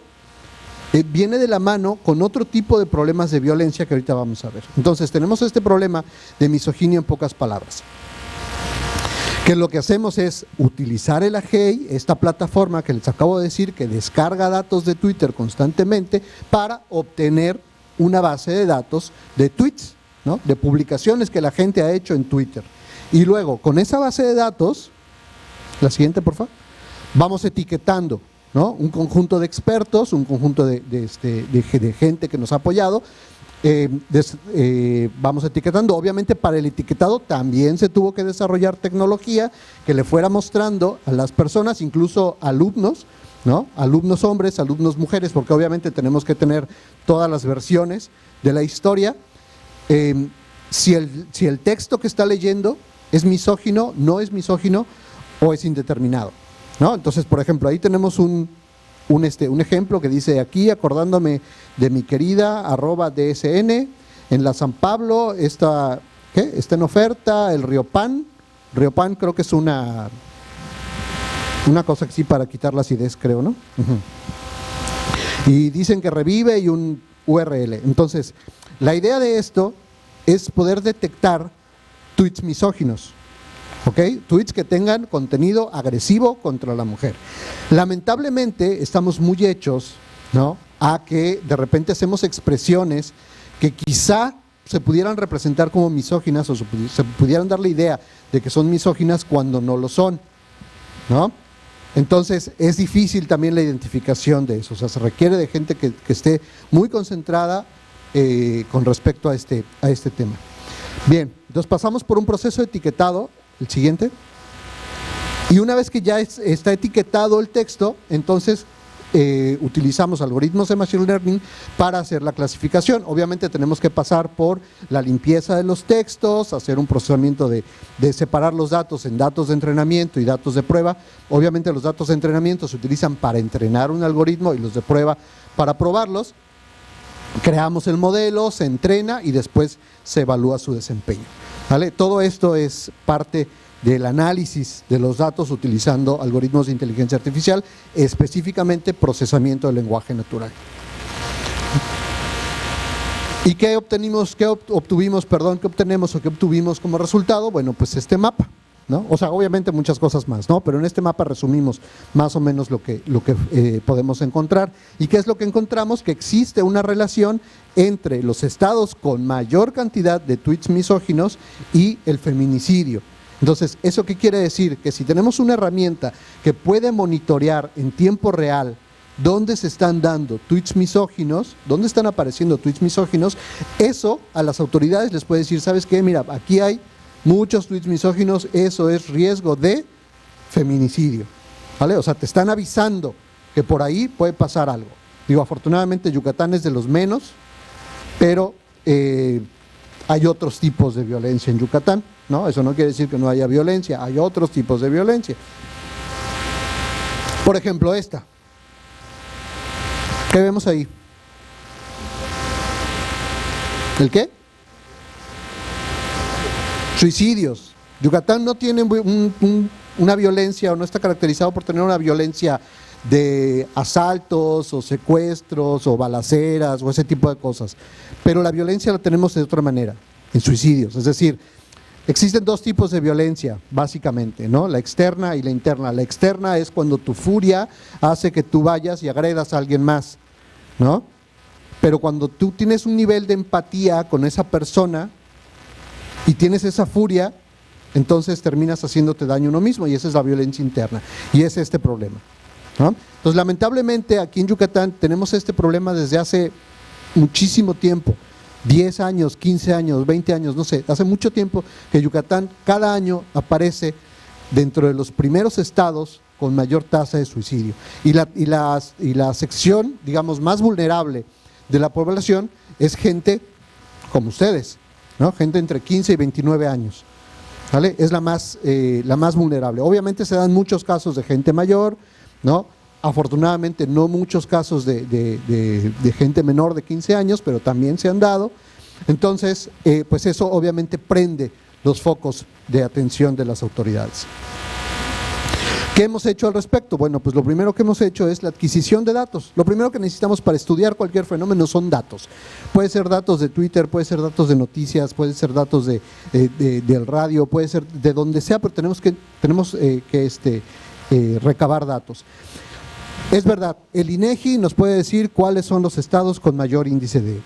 viene de la mano con otro tipo de problemas de violencia que ahorita vamos a ver. Entonces, tenemos este problema de misoginia en pocas palabras. Que lo que hacemos es utilizar el Agey, esta plataforma que les acabo de decir, que descarga datos de Twitter constantemente para obtener una base de datos de tweets, ¿no? De publicaciones que la gente ha hecho en Twitter. Y luego, con esa base de datos, la siguiente, por favor, vamos etiquetando, ¿no? Un conjunto de expertos, un conjunto de gente que nos ha apoyado. Vamos etiquetando. Obviamente, para el etiquetado también se tuvo que desarrollar tecnología que le fuera mostrando a las personas, incluso alumnos, ¿no? Alumnos hombres, alumnos mujeres, porque obviamente tenemos que tener todas las versiones de la historia. Si el texto que está leyendo es misógino, no es misógino o es indeterminado, ¿no? Entonces, por ejemplo, ahí tenemos un ejemplo que dice aquí, acordándome de mi querida @DSN, en la San Pablo, está en oferta el Riopan. Riopan creo que es una cosa que sí para quitar la acidez, creo, ¿no? Y dicen que revive y un URL. Entonces, la idea de esto es poder detectar tweets misóginos, ¿ok? Tweets que tengan contenido agresivo contra la mujer. Lamentablemente estamos muy hechos, ¿no?, a que de repente hacemos expresiones que quizá se pudieran representar como misóginas o se pudieran dar la idea de que son misóginas cuando no lo son, ¿no? Entonces es difícil también la identificación de eso, o sea, se requiere de gente que esté muy concentrada con respecto a este tema. Bien, entonces pasamos por un proceso de etiquetado, el siguiente, y una vez que ya está etiquetado el texto, entonces utilizamos algoritmos de Machine Learning para hacer la clasificación. Obviamente tenemos que pasar por la limpieza de los textos, hacer un procesamiento de separar los datos en datos de entrenamiento y datos de prueba. Obviamente los datos de entrenamiento se utilizan para entrenar un algoritmo y los de prueba para probarlos. Creamos el modelo, se entrena y después se evalúa su desempeño, ¿vale? Todo esto es parte del análisis de los datos utilizando algoritmos de inteligencia artificial, específicamente procesamiento del lenguaje natural. ¿Y qué obtuvimos como resultado? Bueno, pues este mapa, ¿no? O sea, obviamente muchas cosas más, ¿no? Pero en este mapa resumimos más o menos lo que podemos encontrar. ¿Y qué es lo que encontramos? Que existe una relación entre los estados con mayor cantidad de tweets misóginos y el feminicidio. Entonces, ¿eso qué quiere decir? Que si tenemos una herramienta que puede monitorear en tiempo real dónde se están dando tweets misóginos, dónde están apareciendo tweets misóginos, eso a las autoridades les puede decir, ¿sabes qué? Mira, aquí hay muchos tweets misóginos, eso es riesgo de feminicidio, ¿vale? O sea, te están avisando que por ahí puede pasar algo. Digo, afortunadamente Yucatán es de los menos, pero hay otros tipos de violencia en Yucatán, ¿no? Eso no quiere decir que no haya violencia, hay otros tipos de violencia. Por ejemplo, esta. ¿Qué vemos ahí? ¿El qué? Suicidios. Yucatán no tiene una violencia, o no está caracterizado por tener una violencia de asaltos o secuestros o balaceras o ese tipo de cosas, pero la violencia la tenemos de otra manera, en suicidios. Es decir, existen dos tipos de violencia básicamente, ¿no? La externa y la interna. La externa es cuando tu furia hace que tú vayas y agredas a alguien más, ¿no? Pero cuando tú tienes un nivel de empatía con esa persona y tienes esa furia, entonces terminas haciéndote daño a uno mismo, y esa es la violencia interna, y es este problema, ¿no? Entonces, lamentablemente aquí en Yucatán tenemos este problema desde hace muchísimo tiempo, 10 años, 15 años, 20 años, no sé, hace mucho tiempo que Yucatán cada año aparece dentro de los primeros estados con mayor tasa de suicidio, y la sección, digamos, más vulnerable de la población es gente como ustedes, ¿no? Gente entre 15 y 29 años, ¿vale? Es la más vulnerable. Obviamente se dan muchos casos de gente mayor, ¿no? afortunadamente no muchos casos de gente menor de 15 años, pero también se han dado. Entonces, pues eso obviamente prende los focos de atención de las autoridades. ¿Qué hemos hecho al respecto? Bueno, pues lo primero que hemos hecho es la adquisición de datos. Lo primero que necesitamos para estudiar cualquier fenómeno son datos. Puede ser datos de Twitter, puede ser datos de noticias, puede ser datos del radio, puede ser de donde sea, pero tenemos que recabar datos. Es verdad, el INEGI nos puede decir cuáles son los estados con mayor índice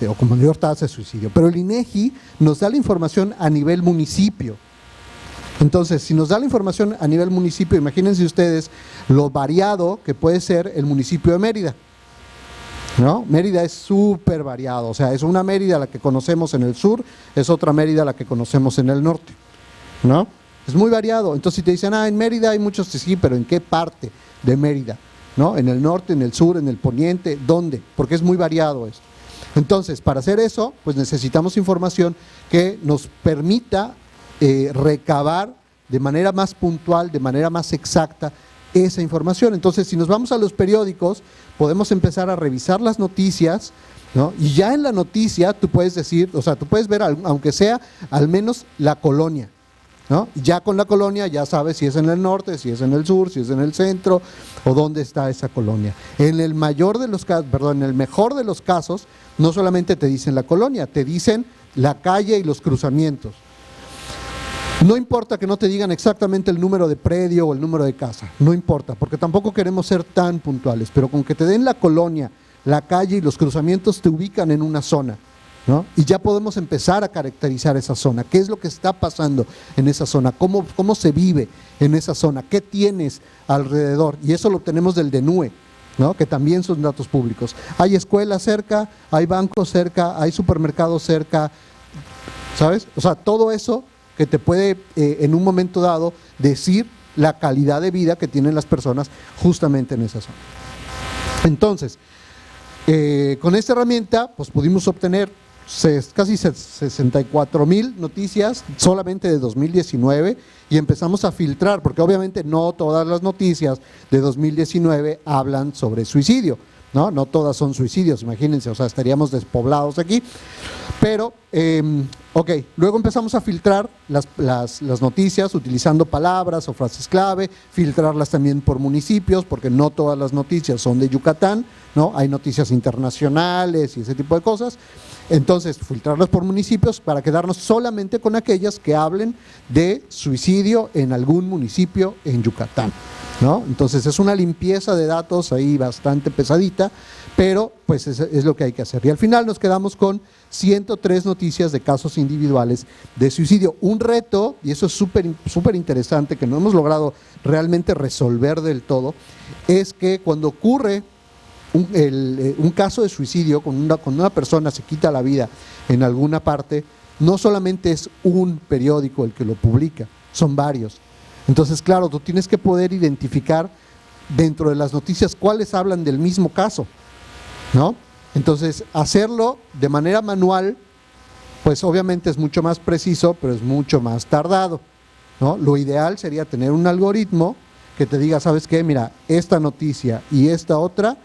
o con mayor tasa de suicidio, pero el INEGI nos da la información a nivel municipio. Entonces, si nos da la información a nivel municipio, imagínense ustedes lo variado que puede ser el municipio de Mérida, ¿no? Mérida es súper variado, o sea, es una Mérida la que conocemos en el sur, es otra Mérida la que conocemos en el norte, ¿no? Es muy variado. Entonces, si te dicen, en Mérida hay muchos, sí, pero ¿en qué parte de Mérida? ¿No? ¿En el norte, en el sur, en el poniente? ¿Dónde? Porque es muy variado esto. Entonces, para hacer eso, pues necesitamos información que nos permita recabar de manera más puntual, de manera más exacta esa información. Entonces, si nos vamos a los periódicos, podemos empezar a revisar las noticias, ¿no? Y ya en la noticia tú puedes decir, o sea, tú puedes ver, aunque sea al menos la colonia, ¿no? Ya con la colonia ya sabes si es en el norte, si es en el sur, si es en el centro o dónde está esa colonia. En el mejor de los casos, no solamente te dicen la colonia, te dicen la calle y los cruzamientos. No importa que no te digan exactamente el número de predio o el número de casa, no importa, porque tampoco queremos ser tan puntuales, pero con que te den la colonia, la calle y los cruzamientos te ubican en una zona, ¿no? Y ya podemos empezar a caracterizar esa zona, qué es lo que está pasando en esa zona, cómo se vive en esa zona, qué tienes alrededor, y eso lo obtenemos del DENUE, ¿no? Que también son datos públicos. Hay escuelas cerca, hay bancos cerca, hay supermercados cerca, ¿sabes? O sea, todo eso que te puede en un momento dado decir la calidad de vida que tienen las personas justamente en esa zona. Entonces, con esta herramienta pues pudimos obtener casi 64,000 noticias solamente de 2019 y empezamos a filtrar, porque obviamente no todas las noticias de 2019 hablan sobre suicidio, ¿no? No todas son suicidios, imagínense, o sea, estaríamos despoblados aquí, pero luego empezamos a filtrar las noticias utilizando palabras o frases clave, filtrarlas también por municipios, porque no todas las noticias son de Yucatán, ¿no? Hay noticias internacionales y ese tipo de cosas. Entonces, filtrarlas por municipios para quedarnos solamente con aquellas que hablen de suicidio en algún municipio en Yucatán, ¿no? Entonces, es una limpieza de datos ahí bastante pesadita, pero pues es lo que hay que hacer. Y al final nos quedamos con 103 noticias de casos individuales de suicidio. Un reto, y eso es súper interesante, que no hemos logrado realmente resolver del todo, es que cuando ocurre un caso de suicidio, cuando una persona se quita la vida en alguna parte, no solamente es un periódico el que lo publica, son varios. Entonces, claro, tú tienes que poder identificar dentro de las noticias cuáles hablan del mismo caso, ¿no? Entonces, hacerlo de manera manual, pues obviamente es mucho más preciso, pero es mucho más tardado, ¿no? Lo ideal sería tener un algoritmo que te diga, ¿sabes qué? Mira, esta noticia y esta otra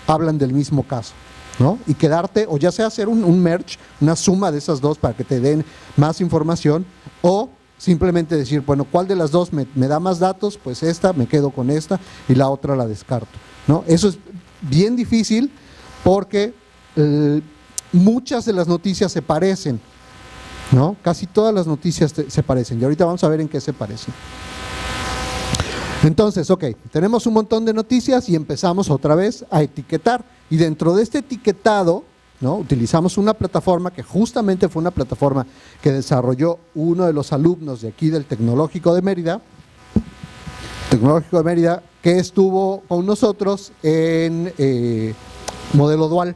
hablan del mismo caso, ¿no? Y quedarte, o ya sea hacer un merge, una suma de esas dos para que te den más información, o simplemente decir, bueno, ¿cuál de las dos me da más datos? Pues esta, me quedo con esta y la otra la descarto, ¿no? Eso es bien difícil porque muchas de las noticias se parecen, ¿no? Casi todas las noticias se parecen y ahorita vamos a ver en qué se parecen. Entonces, tenemos un montón de noticias y empezamos otra vez a etiquetar. Y dentro de este etiquetado, ¿no? Utilizamos una plataforma que justamente fue una plataforma que desarrolló uno de los alumnos de aquí del Tecnológico de Mérida, que estuvo con nosotros en modelo dual.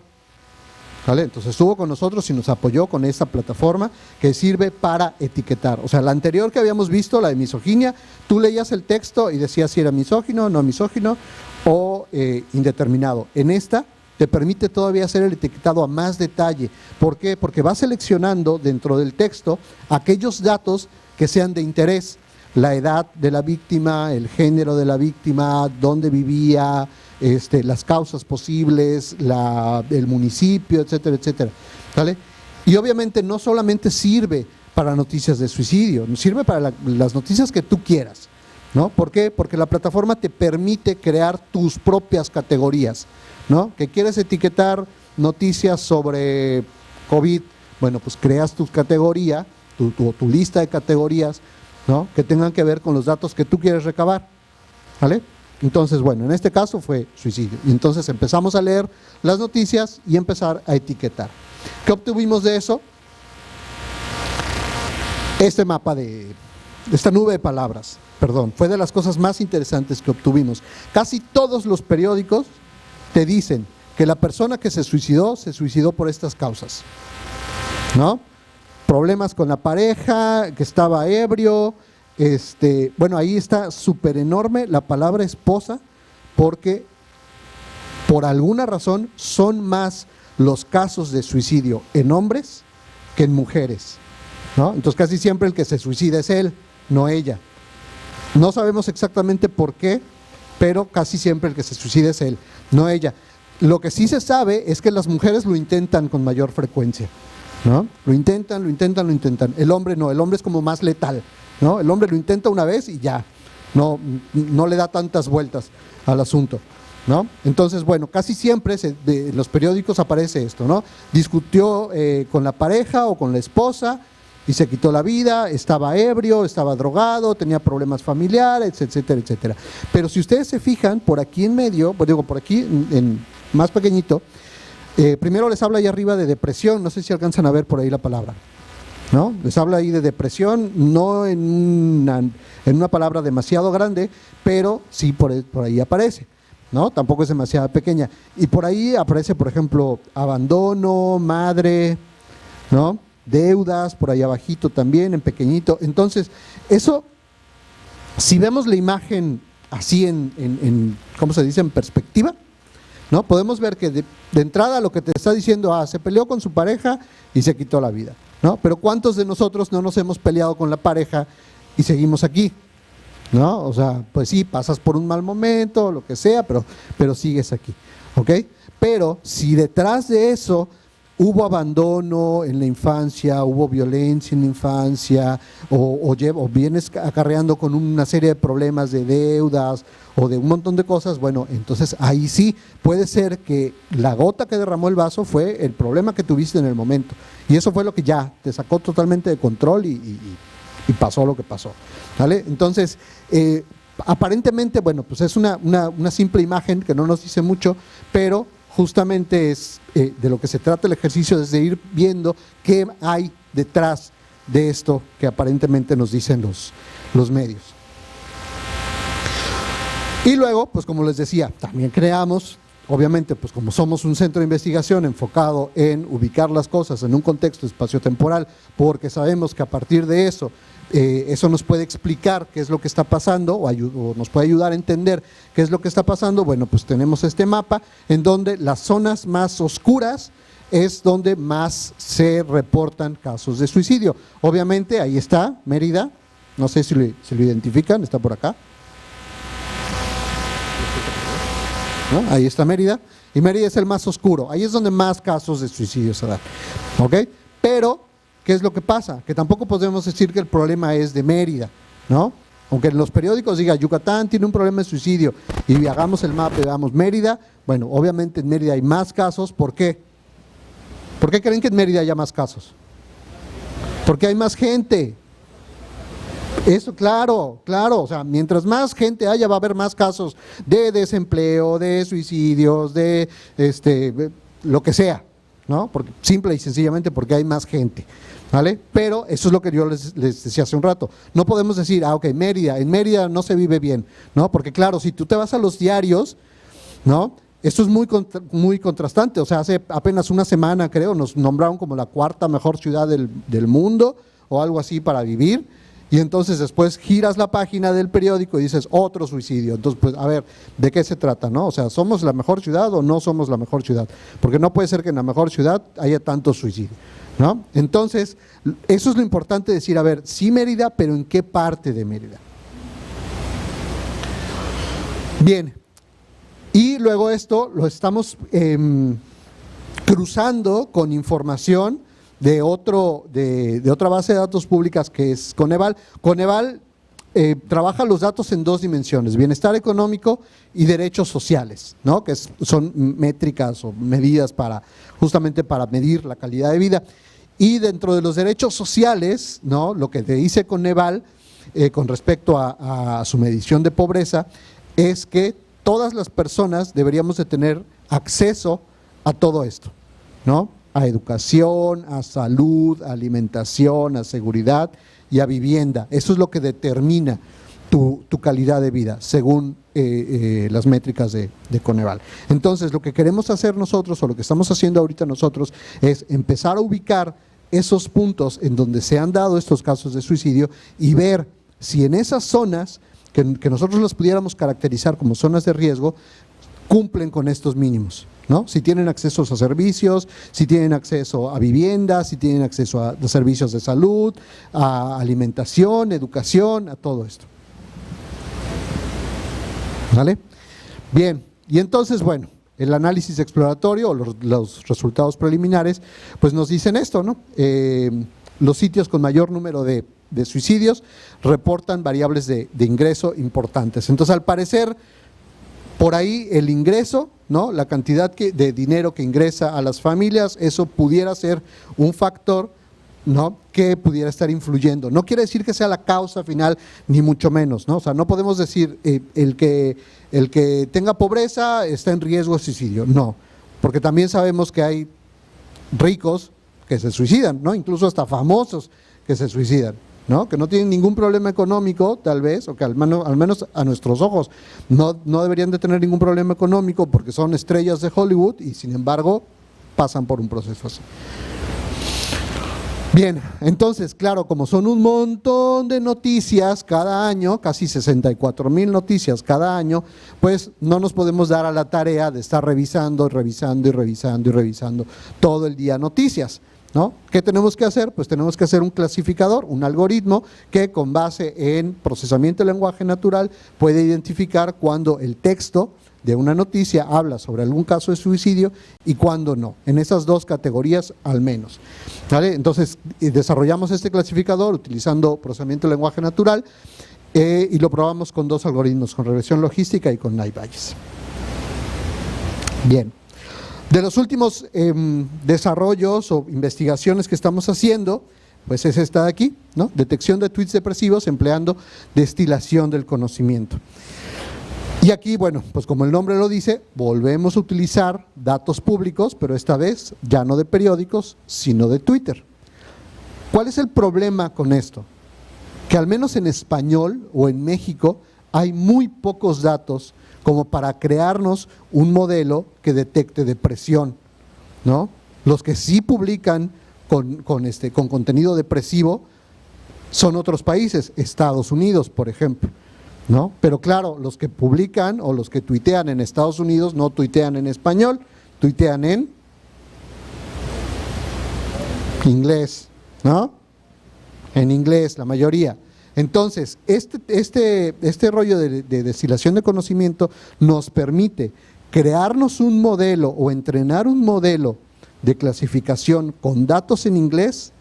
¿Vale? Entonces estuvo con nosotros y nos apoyó con esta plataforma que sirve para etiquetar. O sea, la anterior que habíamos visto, la de misoginia, tú leías el texto y decías si era misógino, no misógino o indeterminado. En esta te permite todavía hacer el etiquetado a más detalle. ¿Por qué? Porque va seleccionando dentro del texto aquellos datos que sean de interés. la edad de la víctima, el género de la víctima, dónde vivía, las causas posibles, el municipio, etcétera, etcétera, ¿vale? Y obviamente no solamente sirve para noticias de suicidio, sirve para las noticias que tú quieras, ¿no? ¿Por qué? Porque la plataforma te permite crear tus propias categorías, ¿no? Que quieres etiquetar noticias sobre COVID, bueno, pues creas tu categoría, tu lista de categorías, ¿no? Que tengan que ver con los datos que tú quieres recabar, ¿vale? Entonces, bueno, en este caso fue suicidio. Y entonces empezamos a leer las noticias y empezar a etiquetar. ¿Qué obtuvimos de eso? Este mapa esta nube de palabras, perdón, fue de las cosas más interesantes que obtuvimos. Casi todos los periódicos te dicen que la persona que se suicidó por estas causas, ¿no? Problemas con la pareja, que estaba ebrio, bueno, ahí está súper enorme la palabra esposa, porque por alguna razón son más los casos de suicidio en hombres que en mujeres, ¿no? Entonces casi siempre el que se suicida es él, no ella. No sabemos exactamente por qué, pero casi siempre el que se suicida es él, no ella. Lo que sí se sabe es que las mujeres lo intentan con mayor frecuencia, ¿no? Lo intentan. El hombre no, el hombre es como más letal, ¿no? El hombre lo intenta una vez y ya, no le da tantas vueltas al asunto, ¿no? Entonces, bueno, casi siempre en los periódicos aparece esto, ¿no? Discutió con la pareja o con la esposa y se quitó la vida, estaba ebrio, estaba drogado, tenía problemas familiares, etcétera, etcétera. Pero si ustedes se fijan, por aquí en medio, pues digo, por aquí en más pequeñito, primero les habla ahí arriba de depresión, no sé si alcanzan a ver por ahí la palabra, ¿no? Les habla ahí de depresión, no en una palabra demasiado grande, pero sí por ahí aparece, ¿no? Tampoco es demasiado pequeña. Y por ahí aparece, por ejemplo, abandono, madre, ¿no? Deudas, por ahí abajito también, en pequeñito. Entonces, eso, si vemos la imagen así ¿cómo se dice?, en perspectiva, ¿no? Podemos ver que de entrada lo que te está diciendo, se peleó con su pareja y se quitó la vida, ¿no? Pero ¿cuántos de nosotros no nos hemos peleado con la pareja y seguimos aquí? ¿No? O sea, pues sí, pasas por un mal momento, lo que sea, pero sigues aquí, ¿ok? Pero si detrás de eso hubo abandono en la infancia, hubo violencia en la infancia, o vienes acarreando con una serie de problemas de deudas o de un montón de cosas, bueno, entonces ahí sí puede ser que la gota que derramó el vaso fue el problema que tuviste en el momento. Y eso fue lo que ya te sacó totalmente de control y pasó lo que pasó, ¿vale? Entonces, aparentemente, bueno, pues es una simple imagen que no nos dice mucho, pero justamente es de lo que se trata el ejercicio, es de ir viendo qué hay detrás de esto que aparentemente nos dicen los medios. Y luego, pues como les decía, también creamos, obviamente, pues como somos un centro de investigación enfocado en ubicar las cosas en un contexto espaciotemporal, porque sabemos que a partir de eso, eso nos puede explicar qué es lo que está pasando o nos puede ayudar a entender qué es lo que está pasando. Bueno, pues tenemos este mapa en donde las zonas más oscuras es donde más se reportan casos de suicidio. Obviamente ahí está Mérida, no sé si lo identifican, está por acá, ¿no? Ahí está Mérida, y Mérida es el más oscuro, ahí es donde más casos de suicidio se dan, ¿ok? Pero ¿qué es lo que pasa? Que tampoco podemos decir que el problema es de Mérida, ¿no? Aunque en los periódicos diga Yucatán tiene un problema de suicidio y hagamos el mapa y veamos Mérida, bueno, obviamente en Mérida hay más casos. ¿Por qué? ¿Por qué creen que en Mérida haya más casos? Porque hay más gente. Eso, claro, o sea, mientras más gente haya va a haber más casos de desempleo, de suicidios, de lo que sea, ¿no? Porque, simple y sencillamente porque hay más gente, ¿vale? Pero eso es lo que yo les decía hace un rato. No podemos decir, ok, en Mérida no se vive bien, ¿no? Porque claro, si tú te vas a los diarios, ¿no? Esto es muy contrastante. O sea, hace apenas una semana, creo, nos nombraron como la 4ª mejor ciudad del mundo o algo así para vivir. Y entonces después giras la página del periódico y dices otro suicidio. Entonces, pues, a ver, ¿de qué se trata, no? O sea, ¿somos la mejor ciudad o no somos la mejor ciudad? Porque no puede ser que en la mejor ciudad haya tantos suicidios, ¿no? Entonces, eso es lo importante decir, a ver, sí Mérida, pero ¿en qué parte de Mérida? Bien, y luego esto lo estamos cruzando con información de otra base de datos públicas que es Coneval. Coneval trabaja los datos en dos dimensiones, bienestar económico y derechos sociales, ¿no? Que son métricas o medidas justamente para medir la calidad de vida. Y dentro de los derechos sociales, ¿no? Lo que te dice Coneval con respecto a su medición de pobreza es que todas las personas deberíamos de tener acceso a todo esto, ¿no? A educación, a salud, a alimentación, a seguridad y a vivienda. Eso es lo que determina tu calidad de vida, según las métricas de Coneval. Entonces, lo que queremos hacer nosotros, o lo que estamos haciendo ahorita nosotros, es empezar a ubicar esos puntos en donde se han dado estos casos de suicidio y ver si en esas zonas, que nosotros las pudiéramos caracterizar como zonas de riesgo, cumplen con estos mínimos, ¿no? Si tienen acceso a servicios, si tienen acceso a viviendas, si tienen acceso a servicios de salud, a alimentación, educación, a todo esto. ¿Vale? Bien, y entonces, bueno, el análisis exploratorio o los resultados preliminares, pues nos dicen esto, ¿no? Los sitios con mayor número de suicidios reportan variables de ingreso importantes. Entonces, al parecer, por ahí el ingreso, ¿no? La cantidad de dinero que ingresa a las familias, eso pudiera ser un factor, ¿no? Que pudiera estar influyendo. No quiere decir que sea la causa final, ni mucho menos, ¿no? O sea, no podemos decir el que tenga pobreza está en riesgo de suicidio, no, porque también sabemos que hay ricos que se suicidan, ¿no? Incluso hasta famosos que se suicidan, ¿no? Que no tienen ningún problema económico, tal vez, o que al menos a nuestros ojos no deberían de tener ningún problema económico porque son estrellas de Hollywood y sin embargo pasan por un proceso así. Bien, entonces, claro, como son un montón de noticias cada año, casi 64,000 noticias cada año, pues no nos podemos dar a la tarea de estar revisando todo el día noticias, ¿no? ¿Qué tenemos que hacer? Pues tenemos que hacer un clasificador, un algoritmo que con base en procesamiento de lenguaje natural puede identificar cuando el texto de una noticia habla sobre algún caso de suicidio y cuando no, en esas dos categorías al menos, ¿vale? Entonces desarrollamos este clasificador utilizando procesamiento de lenguaje natural y lo probamos con dos algoritmos, con regresión logística y con Naive-Bayes. Bien, de los últimos desarrollos o investigaciones que estamos haciendo, pues es esta de aquí, ¿no? Detección de tweets depresivos empleando destilación del conocimiento. Y aquí, bueno, pues como el nombre lo dice, volvemos a utilizar datos públicos, pero esta vez ya no de periódicos, sino de Twitter. ¿Cuál es el problema con esto? Que al menos en español o en México hay muy pocos datos como para crearnos un modelo que detecte depresión, ¿no? Los que sí publican con contenido depresivo son otros países, Estados Unidos, por ejemplo, ¿no? Pero claro, los que publican o los que tuitean en Estados Unidos no tuitean en español, tuitean en inglés, ¿no? En inglés, la mayoría. Entonces, este rollo de destilación de conocimiento nos permite crearnos un modelo o entrenar un modelo de clasificación con datos en inglés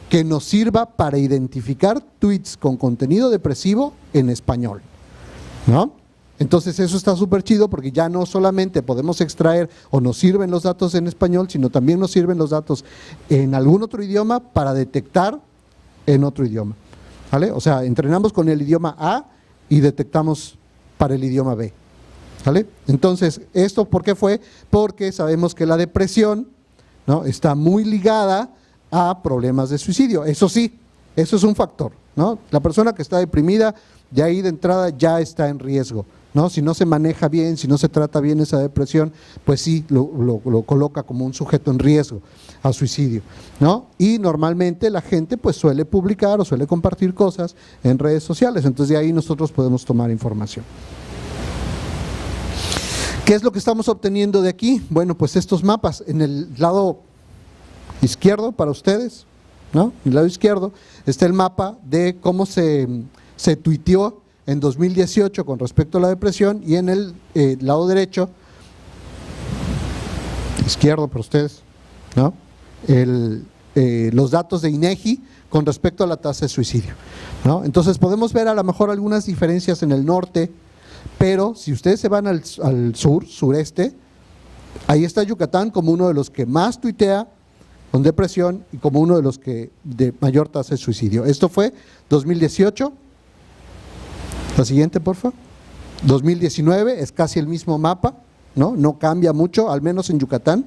que nos sirva para identificar tweets con contenido depresivo en español, ¿no? Entonces eso está súper chido porque ya no solamente podemos extraer o nos sirven los datos en español, sino también nos sirven los datos en algún otro idioma para detectar en otro idioma, ¿vale? O sea, entrenamos con el idioma A y detectamos para el idioma B, ¿vale? Entonces, ¿esto por qué fue? Porque sabemos que la depresión, ¿no?, está muy ligada a problemas de suicidio. Eso sí, eso es un factor, ¿no? La persona que está deprimida, ya ahí de entrada ya está en riesgo, ¿no? Si no se maneja bien, si no se trata bien esa depresión, pues sí, lo coloca como un sujeto en riesgo a suicidio, ¿no? Y normalmente la gente pues suele publicar o suele compartir cosas en redes sociales, entonces de ahí nosotros podemos tomar información. ¿Qué es lo que estamos obteniendo de aquí? Bueno, pues estos mapas, en el lado izquierdo para ustedes, ¿no? En el lado izquierdo está el mapa de cómo se tuiteó en 2018 con respecto a la depresión, y en el lado derecho, izquierdo para ustedes, ¿no? Los datos de INEGI con respecto a la tasa de suicidio, ¿no? Entonces podemos ver a lo mejor algunas diferencias en el norte, pero si ustedes se van al sur, sureste, ahí está Yucatán como uno de los que más tuitea con depresión y como uno de los que de mayor tasa de suicidio. Esto fue 2018. La siguiente, por favor. 2019, es casi el mismo mapa, ¿no? No cambia mucho, al menos en Yucatán.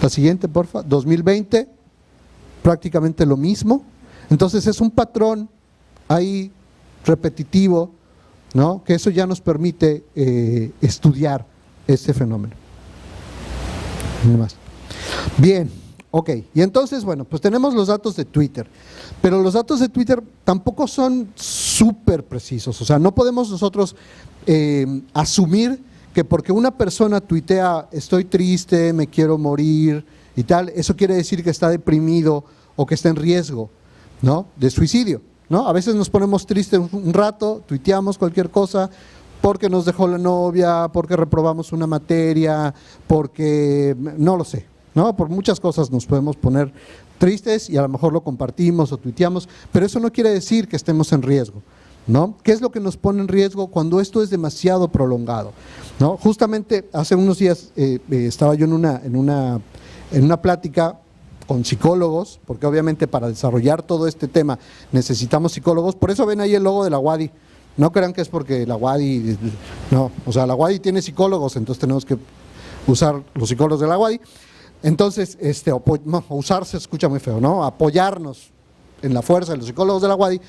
La siguiente, por favor. 2020, prácticamente lo mismo. Entonces es un patrón ahí repetitivo, ¿no? Que eso ya nos permite estudiar este fenómeno. Nada más. Bien, ok. Y entonces, bueno, pues tenemos los datos de Twitter, pero los datos de Twitter tampoco son súper precisos. O sea, no podemos nosotros asumir que porque una persona tuitea estoy triste, me quiero morir y tal, eso quiere decir que está deprimido o que está en riesgo, ¿no? De suicidio, ¿no? A veces nos ponemos tristes un rato, tuiteamos cualquier cosa porque nos dejó la novia, porque reprobamos una materia, porque no lo sé, ¿no? Por muchas cosas nos podemos poner tristes y a lo mejor lo compartimos o tuiteamos, pero eso no quiere decir que estemos en riesgo, ¿no? ¿Qué es lo que nos pone en riesgo cuando esto es demasiado prolongado, ¿no? Justamente hace unos días estaba yo en una plática con psicólogos, porque obviamente para desarrollar todo este tema necesitamos psicólogos, por eso ven ahí el logo de la UADY. No crean que es porque la UADY, no, o sea, la UADY tiene psicólogos, entonces tenemos que usar los psicólogos de la UADY. Entonces, usar se escucha muy feo, ¿no? Apoyarnos en la fuerza de los psicólogos de la UADY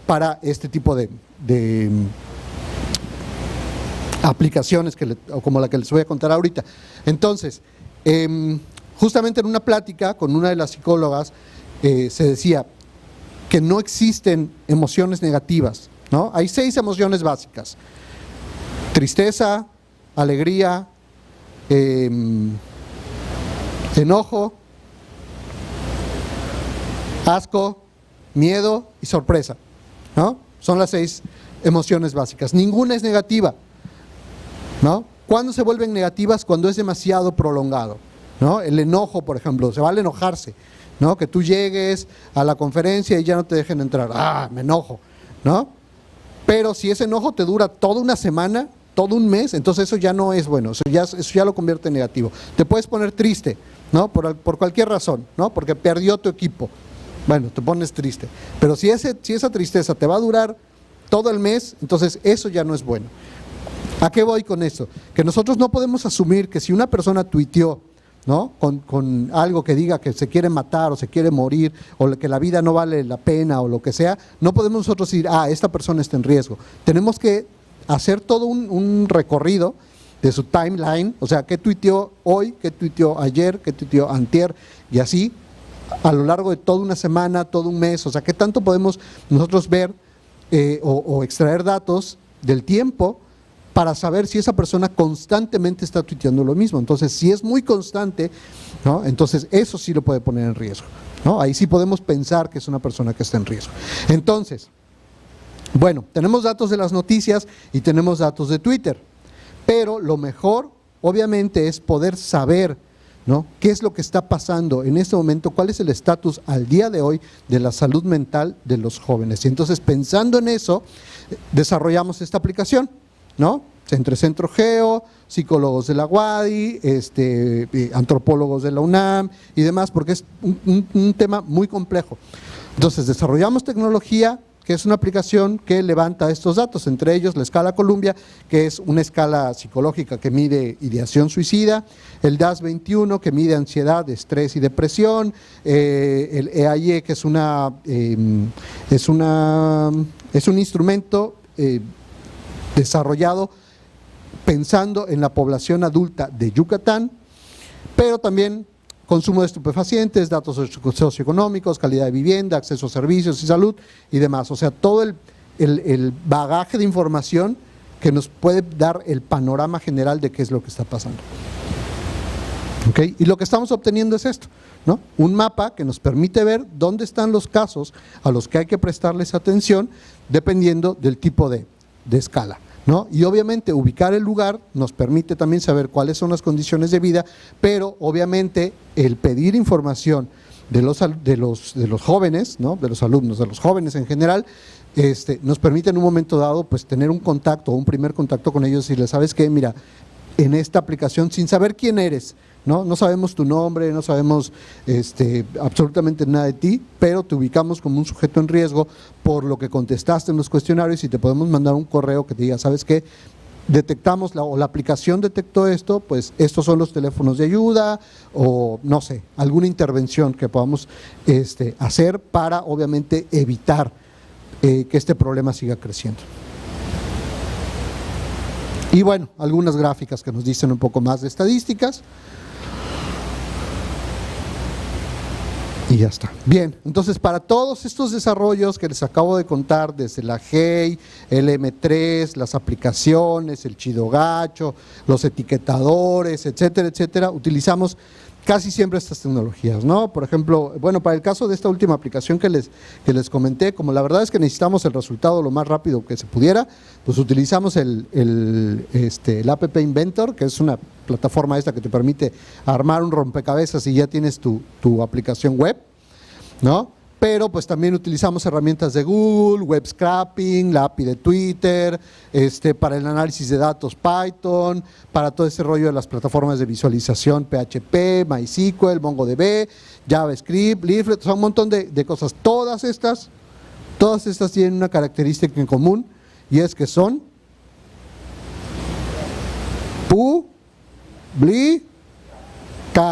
para este tipo de aplicaciones como la que les voy a contar ahorita. Entonces, justamente en una plática con una de las psicólogas se decía que no existen emociones negativas, ¿no? Hay 6 emociones básicas: tristeza, alegría, enojo, asco, miedo y sorpresa, ¿no? Son las 6 emociones básicas. Ninguna es negativa, ¿no? ¿Cuándo se vuelven negativas? Cuando es demasiado prolongado, ¿no? El enojo, por ejemplo, se vale enojarse, ¿no? Que tú llegues a la conferencia y ya no te dejen entrar, me enojo, ¿no? Pero si ese enojo te dura toda una semana, todo un mes, entonces eso ya no es bueno, eso ya lo convierte en negativo. Te puedes poner triste, ¿no? Por cualquier razón, ¿no? Porque perdió tu equipo, bueno, te pones triste. Pero si esa tristeza te va a durar todo el mes, entonces eso ya no es bueno. ¿A qué voy con eso? Que nosotros no podemos asumir que si una persona tuiteó, ¿no? Con algo que diga que se quiere matar o se quiere morir o que la vida no vale la pena o lo que sea, no podemos nosotros decir, esta persona está en riesgo. Tenemos que hacer todo un recorrido de su timeline, o sea, qué tuiteó hoy, qué tuiteó ayer, qué tuiteó antier, y así a lo largo de toda una semana, todo un mes, o sea, qué tanto podemos nosotros ver o extraer datos del tiempo para saber si esa persona constantemente está tuiteando lo mismo. Entonces, si es muy constante, ¿no? Entonces eso sí lo puede poner en riesgo, ¿no? Ahí sí podemos pensar que es una persona que está en riesgo. Entonces, bueno, tenemos datos de las noticias y tenemos datos de Twitter, pero lo mejor, obviamente, es poder saber, ¿no? ¿Qué es lo que está pasando en este momento? ¿Cuál es el estatus al día de hoy de la salud mental de los jóvenes? Y entonces, pensando en eso, desarrollamos esta aplicación, ¿no? Entre Centro Geo, psicólogos de la UADY, antropólogos de la UNAM y demás, porque es un tema muy complejo. Entonces, desarrollamos tecnología, que es una aplicación que levanta estos datos, entre ellos la escala Columbia, que es una escala psicológica que mide ideación suicida, el DAS-21, que mide ansiedad, estrés y depresión, el EAIE, que es un instrumento desarrollado pensando en la población adulta de Yucatán, pero también consumo de estupefacientes, datos socioeconómicos, calidad de vivienda, acceso a servicios y salud y demás. O sea, todo el bagaje de información que nos puede dar el panorama general de qué es lo que está pasando. ¿Okay? Y lo que estamos obteniendo es esto, ¿no? Un mapa que nos permite ver dónde están los casos a los que hay que prestarles atención dependiendo del tipo de escala, ¿no? Y obviamente ubicar el lugar nos permite también saber cuáles son las condiciones de vida, pero obviamente el pedir información de los jóvenes, ¿no? De los alumnos, de los jóvenes en general, nos permite en un momento dado pues tener un contacto, un primer contacto con ellos y decirles, ¿sabes qué? Mira, en esta aplicación, sin saber quién eres, no sabemos tu nombre, no sabemos absolutamente nada de ti, pero te ubicamos como un sujeto en riesgo por lo que contestaste en los cuestionarios y te podemos mandar un correo que te diga, ¿sabes qué? Detectamos la aplicación detectó esto, pues estos son los teléfonos de ayuda o no sé, alguna intervención que podamos hacer para obviamente evitar que este problema siga creciendo. Y bueno, algunas gráficas que nos dicen un poco más de estadísticas. Y ya está. Bien, entonces para todos estos desarrollos que les acabo de contar, desde la GEI, el M3, las aplicaciones, el Chido Gacho, los etiquetadores, etcétera, etcétera, utilizamos casi siempre estas tecnologías, ¿no? Por ejemplo, bueno, para el caso de esta última aplicación que les comenté, como la verdad es que necesitamos el resultado lo más rápido que se pudiera, pues utilizamos el App Inventor, que es una plataforma esta que te permite armar un rompecabezas y ya tienes tu aplicación web, ¿no? Pero pues también utilizamos herramientas de Google, web scraping, la API de Twitter, para el análisis de datos Python, para todo ese rollo de las plataformas de visualización PHP, MySQL, MongoDB, JavaScript, Leaflet, son un montón de cosas. Todas estas tienen una característica en común y es que son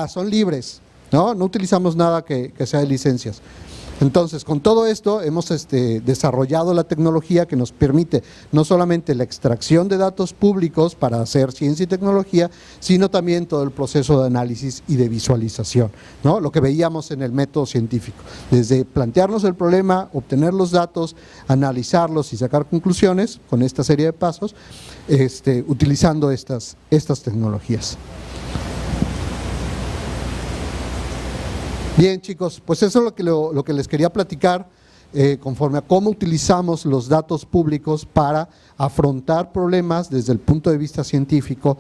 son libres, ¿no? No utilizamos nada que sea de licencias. Entonces, con todo esto hemos desarrollado la tecnología que nos permite no solamente la extracción de datos públicos para hacer ciencia y tecnología, sino también todo el proceso de análisis y de visualización, ¿no? Lo que veíamos en el método científico, desde plantearnos el problema, obtener los datos, analizarlos y sacar conclusiones con esta serie de pasos, utilizando estas tecnologías. Bien, chicos, pues eso es lo que les quería platicar conforme a cómo utilizamos los datos públicos para afrontar problemas desde el punto de vista científico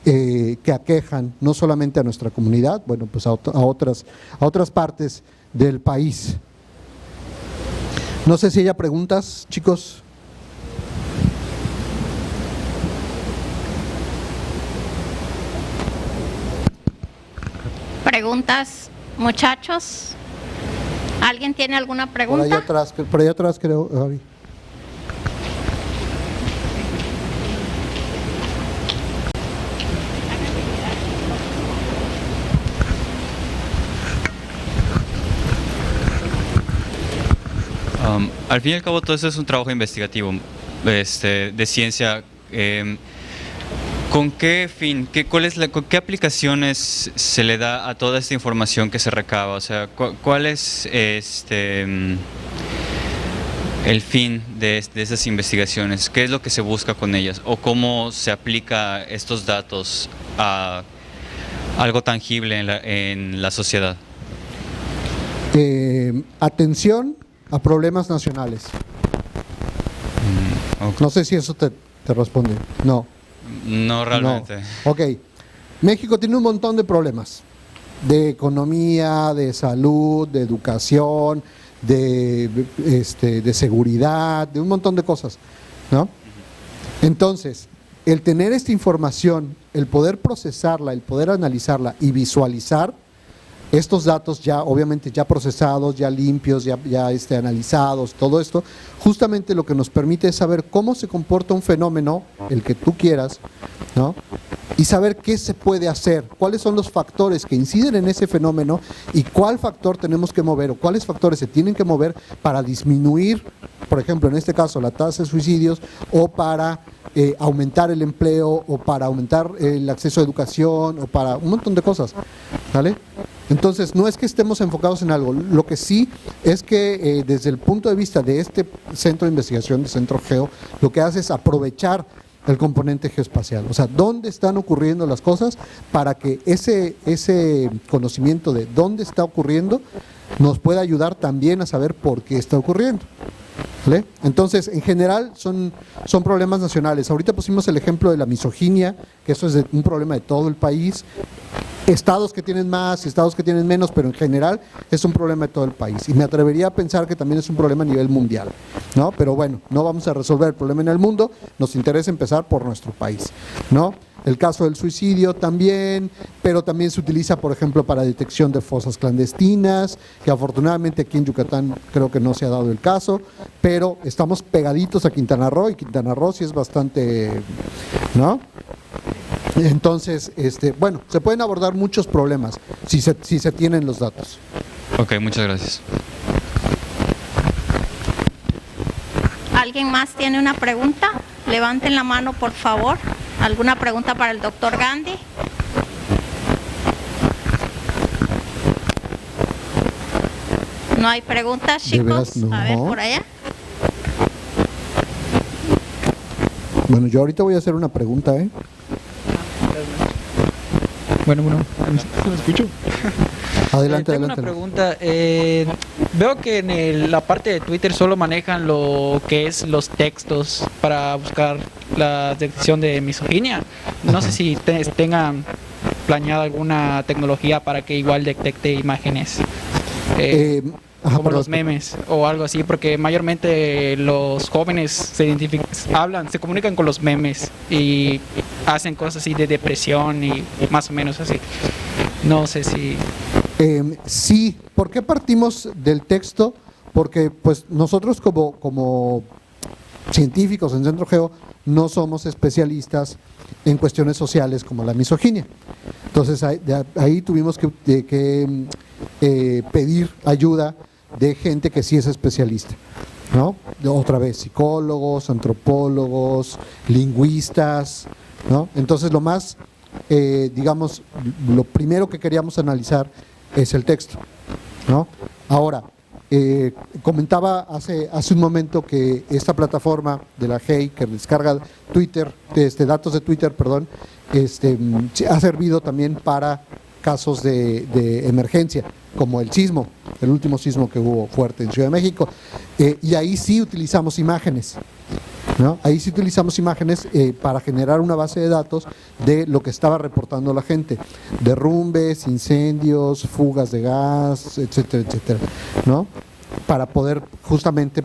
que aquejan no solamente a nuestra comunidad, bueno, pues a otras partes del país. No sé si haya preguntas, chicos. Preguntas. Muchachos, ¿alguien tiene alguna pregunta? Por allá atrás creo, Javi. Al fin y al cabo todo eso es un trabajo investigativo de ciencia. ¿Con qué fin? ¿Con qué aplicaciones se le da a toda esta información que se recaba? O sea, ¿cuál es el fin de esas investigaciones? ¿Qué es lo que se busca con ellas? ¿O cómo se aplica estos datos a algo tangible en la sociedad? Atención a problemas nacionales. Okay. No sé si eso te responde. No. No realmente. No. Ok. México tiene un montón de problemas. De economía, de salud, de educación, de seguridad, de un montón de cosas, ¿no? Entonces, el tener esta información, el poder procesarla, el poder analizarla y visualizar estos datos ya obviamente ya procesados, ya limpios, ya analizados, todo esto, justamente lo que nos permite es saber cómo se comporta un fenómeno, el que tú quieras, ¿no? Y saber qué se puede hacer, cuáles son los factores que inciden en ese fenómeno y cuál factor tenemos que mover o cuáles factores se tienen que mover para disminuir, por ejemplo, en este caso, la tasa de suicidios o para aumentar el empleo o para aumentar el acceso a educación o para un montón de cosas, ¿vale? Entonces, no es que estemos enfocados en algo, lo que sí es que desde el punto de vista de este centro de investigación, de Centro Geo, lo que hace es aprovechar el componente geoespacial, o sea, dónde están ocurriendo las cosas para que ese conocimiento de dónde está ocurriendo nos pueda ayudar también a saber por qué está ocurriendo. ¿Vale? Entonces, en general son problemas nacionales. Ahorita pusimos el ejemplo de la misoginia, que eso es un problema de todo el país. Estados que tienen más, estados que tienen menos, pero en general es un problema de todo el país. Y me atrevería a pensar que también es un problema a nivel mundial, ¿no? Pero bueno, no vamos a resolver el problema en el mundo, nos interesa empezar por nuestro país, ¿no? El caso del suicidio también, pero también se utiliza, por ejemplo, para detección de fosas clandestinas, que afortunadamente aquí en Yucatán creo que no se ha dado el caso, pero estamos pegaditos a Quintana Roo, y Quintana Roo sí es bastante, ¿no? Entonces, bueno, se pueden abordar muchos problemas si se tienen los datos. Ok, muchas gracias. ¿Alguien más tiene una pregunta? Levanten la mano, por favor. ¿Alguna pregunta para el doctor Gandhi? ¿No hay preguntas, chicos? ¿De veras no? A ver, por allá. Bueno, yo ahorita voy a hacer una pregunta, ¿eh? Bueno, ¿me escucho? Adelante, tengo adelante. una pregunta. Veo que en la parte de Twitter solo manejan lo que es los textos para buscar la detección de misoginia. No sé si tengan planeado alguna tecnología para que igual detecte imágenes. Como perdón. los memes o algo así, porque mayormente los jóvenes se comunican con los memes y hacen cosas así de depresión y más o menos así. No sé si... Sí, ¿por qué partimos del texto? Porque pues nosotros como científicos en Centro Geo no somos especialistas en cuestiones sociales como la misoginia. Entonces ahí tuvimos que pedir ayuda de gente que sí es especialista, ¿no? Otra vez, psicólogos, antropólogos, lingüistas, ¿no? Entonces lo más, digamos, lo primero que queríamos analizar es el texto, ¿no? Ahora, comentaba hace un momento que esta plataforma de la GEI que descarga Twitter, datos de Twitter, perdón, ha servido también para casos de emergencia, como el sismo, el último sismo que hubo fuerte en Ciudad de México, y ahí sí utilizamos imágenes, ¿no? Ahí sí utilizamos imágenes para generar una base de datos de lo que estaba reportando la gente, derrumbes, incendios, fugas de gas, etcétera, etcétera, ¿no? Para poder justamente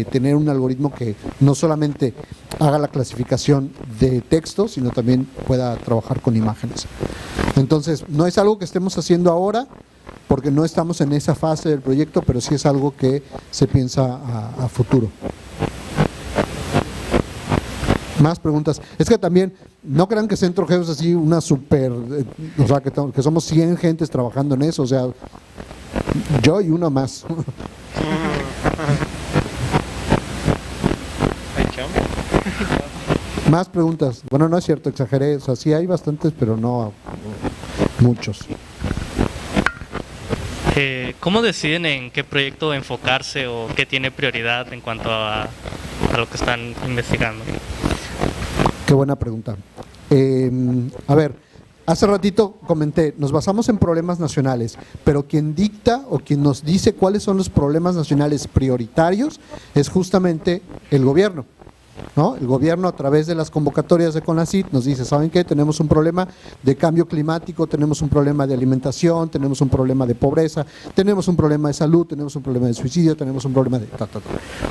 tener un algoritmo que no solamente haga la clasificación de texto, sino también pueda trabajar con imágenes. Entonces, no es algo que estemos haciendo ahora, porque no estamos en esa fase del proyecto, pero sí es algo que se piensa a futuro. Más preguntas. Es que también, no crean que Centro Geo es así una super, o sea, que somos 100 gentes trabajando en eso, o sea, yo y uno más. Más preguntas. Bueno, no es cierto, exageré, o sea, sí hay bastantes, pero no muchos. ¿Cómo deciden en qué proyecto enfocarse o qué tiene prioridad en cuanto a lo que están investigando? Qué buena pregunta. A ver, hace ratito comenté, nos basamos en problemas nacionales, pero quien dicta o quien nos dice cuáles son los problemas nacionales prioritarios es justamente el gobierno, ¿no? El gobierno, a través de las convocatorias de CONACYT, nos dice, ¿saben qué? Tenemos un problema de cambio climático, tenemos un problema de alimentación, tenemos un problema de pobreza, tenemos un problema de salud, tenemos un problema de suicidio, tenemos un problema de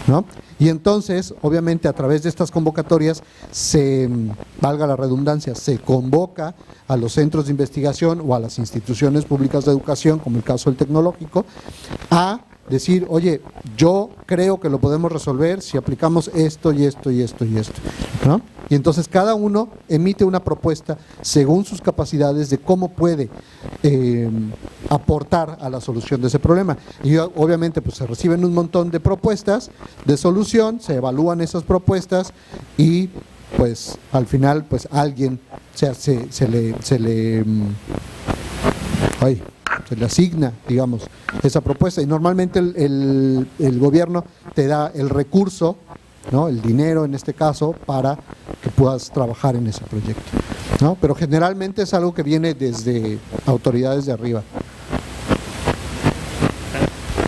¿no? Y entonces, obviamente, a través de estas convocatorias valga la redundancia, se convoca a los centros de investigación o a las instituciones públicas de educación, como el caso del Tecnológico, a decir, oye, yo creo que lo podemos resolver si aplicamos esto y esto y esto y esto, ¿no? Y entonces cada uno emite una propuesta según sus capacidades de cómo puede aportar a la solución de ese problema. Y obviamente pues se reciben un montón de propuestas de solución, se evalúan esas propuestas y pues al final pues alguien se le asigna, digamos, esa propuesta, y normalmente el gobierno te da el recurso, ¿no? El dinero en este caso, para que puedas trabajar en ese proyecto, ¿no? Pero generalmente es algo que viene desde autoridades de arriba.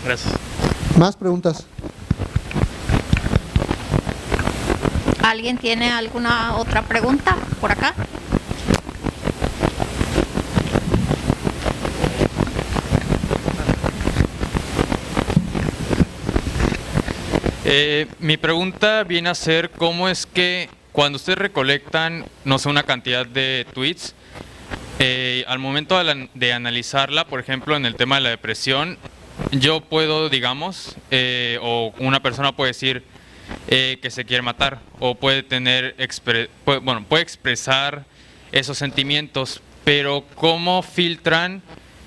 Gracias. ¿Más preguntas? ¿Alguien tiene alguna otra pregunta por acá? Mi pregunta viene a ser cómo es que cuando ustedes recolectan, no sé, una cantidad de tweets, al momento de analizarla, por ejemplo, en el tema de la depresión, yo puedo, digamos, o una persona puede decir que se quiere matar, o puede tener, puede expresar esos sentimientos, pero ¿cómo filtran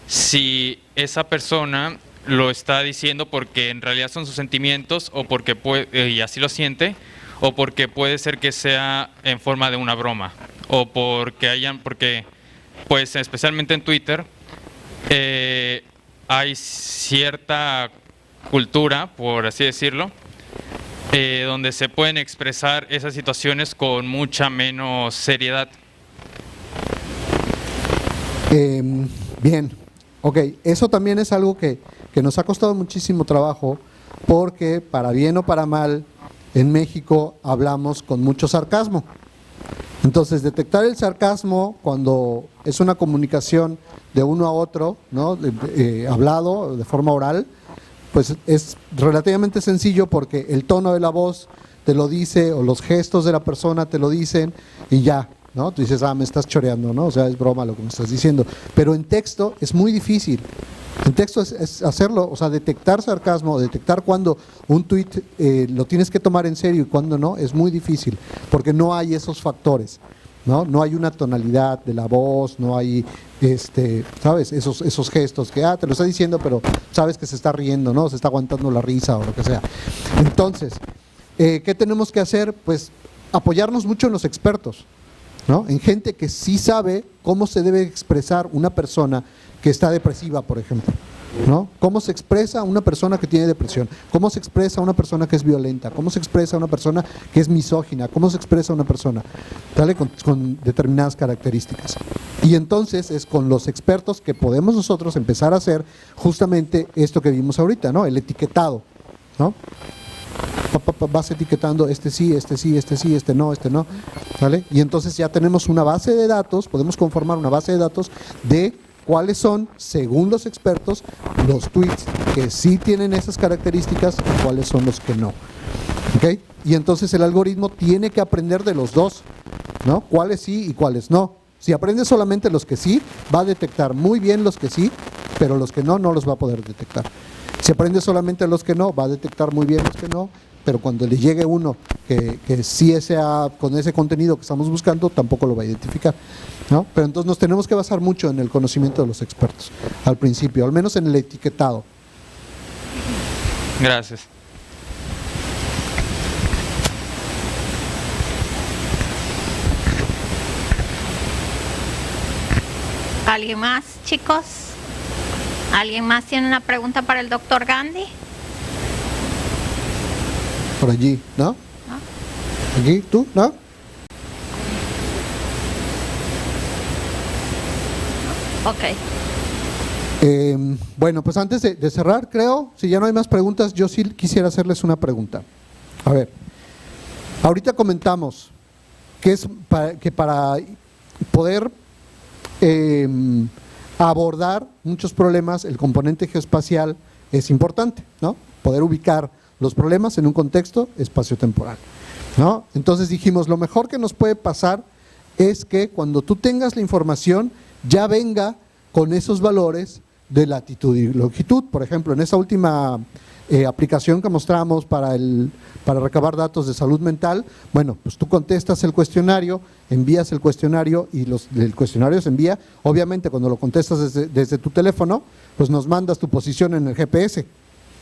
si esa persona lo está diciendo porque en realidad son sus sentimientos o porque y así lo siente, o porque puede ser que sea en forma de una broma, o porque pues especialmente en Twitter hay cierta cultura, por así decirlo, donde se pueden expresar esas situaciones con mucha menos seriedad? Bien, ok, eso también es algo que nos ha costado muchísimo trabajo, porque para bien o para mal, en México hablamos con mucho sarcasmo. Entonces, detectar el sarcasmo cuando es una comunicación de uno a otro, ¿no? Hablado de forma oral, pues es relativamente sencillo, porque el tono de la voz te lo dice, o los gestos de la persona te lo dicen, y ya, ¿no? Tú dices, me estás choreando, ¿no? O sea, es broma lo que me estás diciendo. Pero en texto es muy difícil. En texto es hacerlo, o sea, detectar sarcasmo, detectar cuando un tuit lo tienes que tomar en serio y cuando no, es muy difícil, porque no hay esos factores, ¿no? No hay una tonalidad de la voz, no hay, ¿sabes? Esos gestos que, te lo está diciendo, pero sabes que se está riendo, ¿no? Se está aguantando la risa o lo que sea. Entonces, ¿qué tenemos que hacer? Pues apoyarnos mucho en los expertos, ¿no? En gente que sí sabe cómo se debe expresar una persona que está depresiva, por ejemplo, ¿no? Cómo se expresa una persona que tiene depresión, cómo se expresa una persona que es violenta, cómo se expresa una persona que es misógina, cómo se expresa una persona, ¿vale? Con determinadas características. Y entonces es con los expertos que podemos nosotros empezar a hacer justamente esto que vimos ahorita, ¿no? El etiquetado, ¿no? Vas etiquetando este sí, este sí, este sí, este no, ¿vale? Y entonces ya tenemos una base de datos, podemos conformar una base de datos de cuáles son, según los expertos, los tweets que sí tienen esas características y cuáles son los que no. ¿Ok? Y entonces el algoritmo tiene que aprender de los dos, ¿no? Cuáles sí y cuáles no. Si aprende solamente los que sí, va a detectar muy bien los que sí, pero los que no, no los va a poder detectar. Si aprende solamente los que no, va a detectar muy bien los que no, pero cuando le llegue uno que sí con ese contenido que estamos buscando, tampoco lo va a identificar, ¿no? Pero entonces nos tenemos que basar mucho en el conocimiento de los expertos, al principio, al menos en el etiquetado. Gracias. ¿Alguien más, chicos? ¿Alguien más tiene una pregunta para el doctor Gandhi? Por allí, ¿no? ¿No? ¿Aquí? ¿Tú? ¿No? Ok. Bueno, pues antes de cerrar, creo, si ya no hay más preguntas, yo sí quisiera hacerles una pregunta. A ver, ahorita comentamos que para poder abordar muchos problemas, el componente geoespacial es importante, ¿no? Poder ubicar los problemas en un contexto espaciotemporal, ¿no? Entonces dijimos, lo mejor que nos puede pasar es que cuando tú tengas la información ya venga con esos valores de latitud y longitud. Por ejemplo, en esa última aplicación que mostramos para recabar datos de salud mental, bueno, pues tú contestas el cuestionario, envías el cuestionario y el cuestionario se envía, obviamente cuando lo contestas desde tu teléfono, pues nos mandas tu posición en el GPS.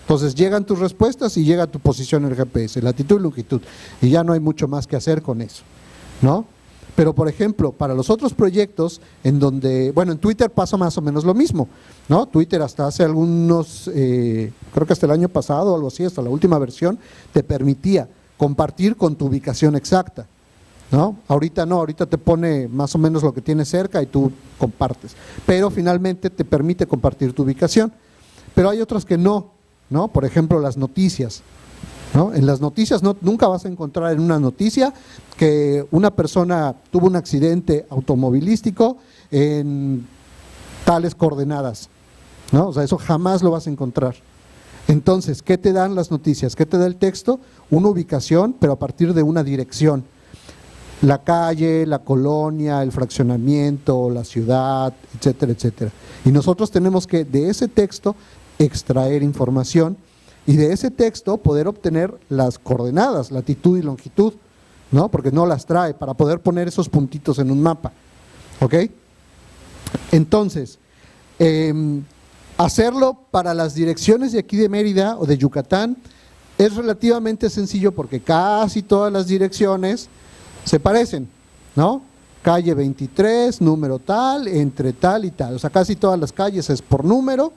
Entonces llegan tus respuestas y llega tu posición en el GPS, latitud y longitud, y ya no hay mucho más que hacer con eso, ¿no? Pero por ejemplo, para los otros proyectos en donde, bueno, en Twitter pasa más o menos lo mismo, ¿no? Twitter hasta hace algunos, creo que hasta el año pasado o algo así, hasta la última versión, te permitía compartir con tu ubicación exacta. ¿no? Ahorita no, ahorita te pone más o menos lo que tienes cerca y tú compartes, pero finalmente te permite compartir tu ubicación. Pero hay otras que no, ¿no? Por ejemplo, las noticias, ¿no? En las noticias nunca vas a encontrar en una noticia que una persona tuvo un accidente automovilístico en tales coordenadas, ¿no? O sea, eso jamás lo vas a encontrar. Entonces, ¿qué te dan las noticias? ¿Qué te da el texto? Una ubicación, pero a partir de una dirección. La calle, la colonia, el fraccionamiento, la ciudad, etcétera, etcétera. Y nosotros tenemos que de ese texto extraer información y de ese texto poder obtener las coordenadas, latitud y longitud, ¿no? Porque no las trae, para poder poner esos puntitos en un mapa, ¿ok? Entonces, hacerlo para las direcciones de aquí de Mérida o de Yucatán es relativamente sencillo porque casi todas las direcciones se parecen, ¿no? Calle 23, número tal, entre tal y tal, o sea, casi todas las calles es por número,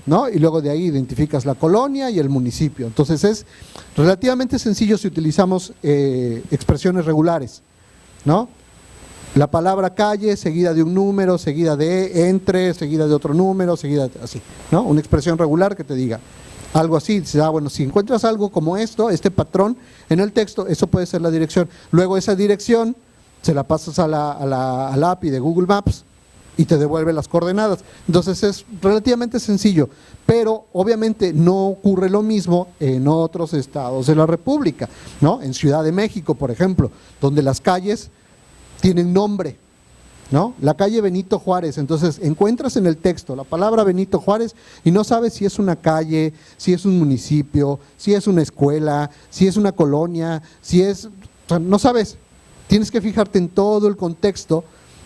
¿no? Y luego de ahí identificas la colonia y el municipio. Entonces es relativamente sencillo si utilizamos expresiones regulares, ¿no? La palabra calle seguida de un número, seguida de entre, seguida de otro número, seguida así, ¿no? Una expresión regular que te diga algo así. Dices, bueno, si encuentras algo como esto, este patrón en el texto, eso puede ser la dirección. Luego esa dirección se la pasas a la API de Google Maps y te devuelve las coordenadas. Entonces es relativamente sencillo, pero obviamente no ocurre lo mismo en otros estados de la República, ¿no? En Ciudad de México, por ejemplo, donde las calles tienen nombre, ¿no? La calle Benito Juárez, entonces encuentras en el texto la palabra Benito Juárez y no sabes si es una calle, si es un municipio, si es una escuela, si es una colonia, si es, o sea, no sabes. Tienes que fijarte en todo el contexto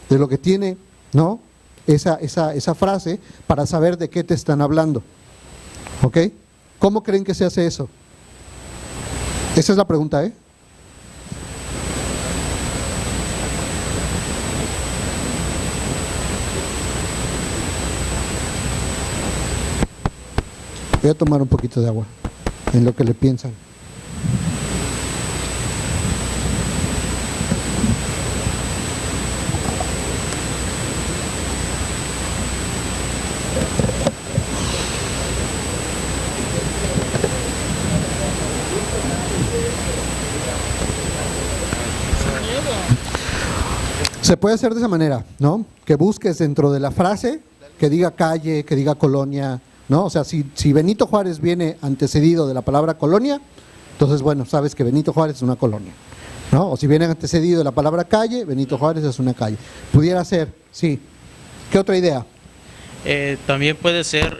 de lo que tiene, ¿no? Esa frase para saber de qué te están hablando, ¿ok? ¿Cómo creen que se hace eso? Esa es la pregunta, ¿eh? Voy a tomar un poquito de agua en lo que le piensan. Se puede hacer de esa manera, ¿no? Que busques dentro de la frase, que diga calle, que diga colonia, ¿no? O sea, si Benito Juárez viene antecedido de la palabra colonia, entonces, bueno, sabes que Benito Juárez es una colonia, ¿no? O si viene antecedido de la palabra calle, Benito Juárez es una calle. Pudiera ser, sí. ¿Qué otra idea? También puede ser,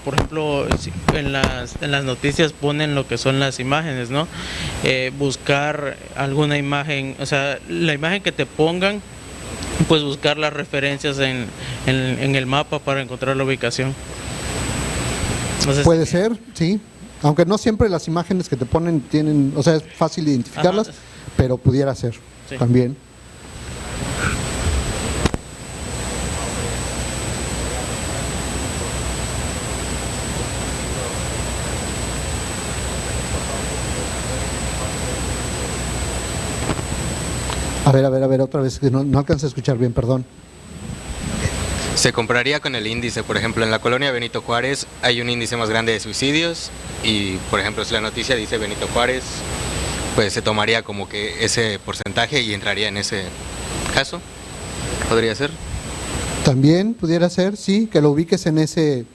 por ejemplo, en las noticias ponen lo que son las imágenes, ¿no? Buscar alguna imagen, o sea, la imagen que te pongan, pues buscar las referencias en el mapa para encontrar la ubicación. No sé Puede ser, sí. Aunque no siempre las imágenes que te ponen tienen, o sea, es fácil identificarlas, pero pudiera ser, sí, también. A ver, otra vez, que no alcancé a escuchar bien, perdón. Se compraría con el índice, por ejemplo, en la colonia Benito Juárez hay un índice más grande de suicidios y, por ejemplo, si la noticia dice Benito Juárez, pues se tomaría como que ese porcentaje y entraría en ese caso. ¿Podría ser? También pudiera ser, sí, que lo ubiques en ese,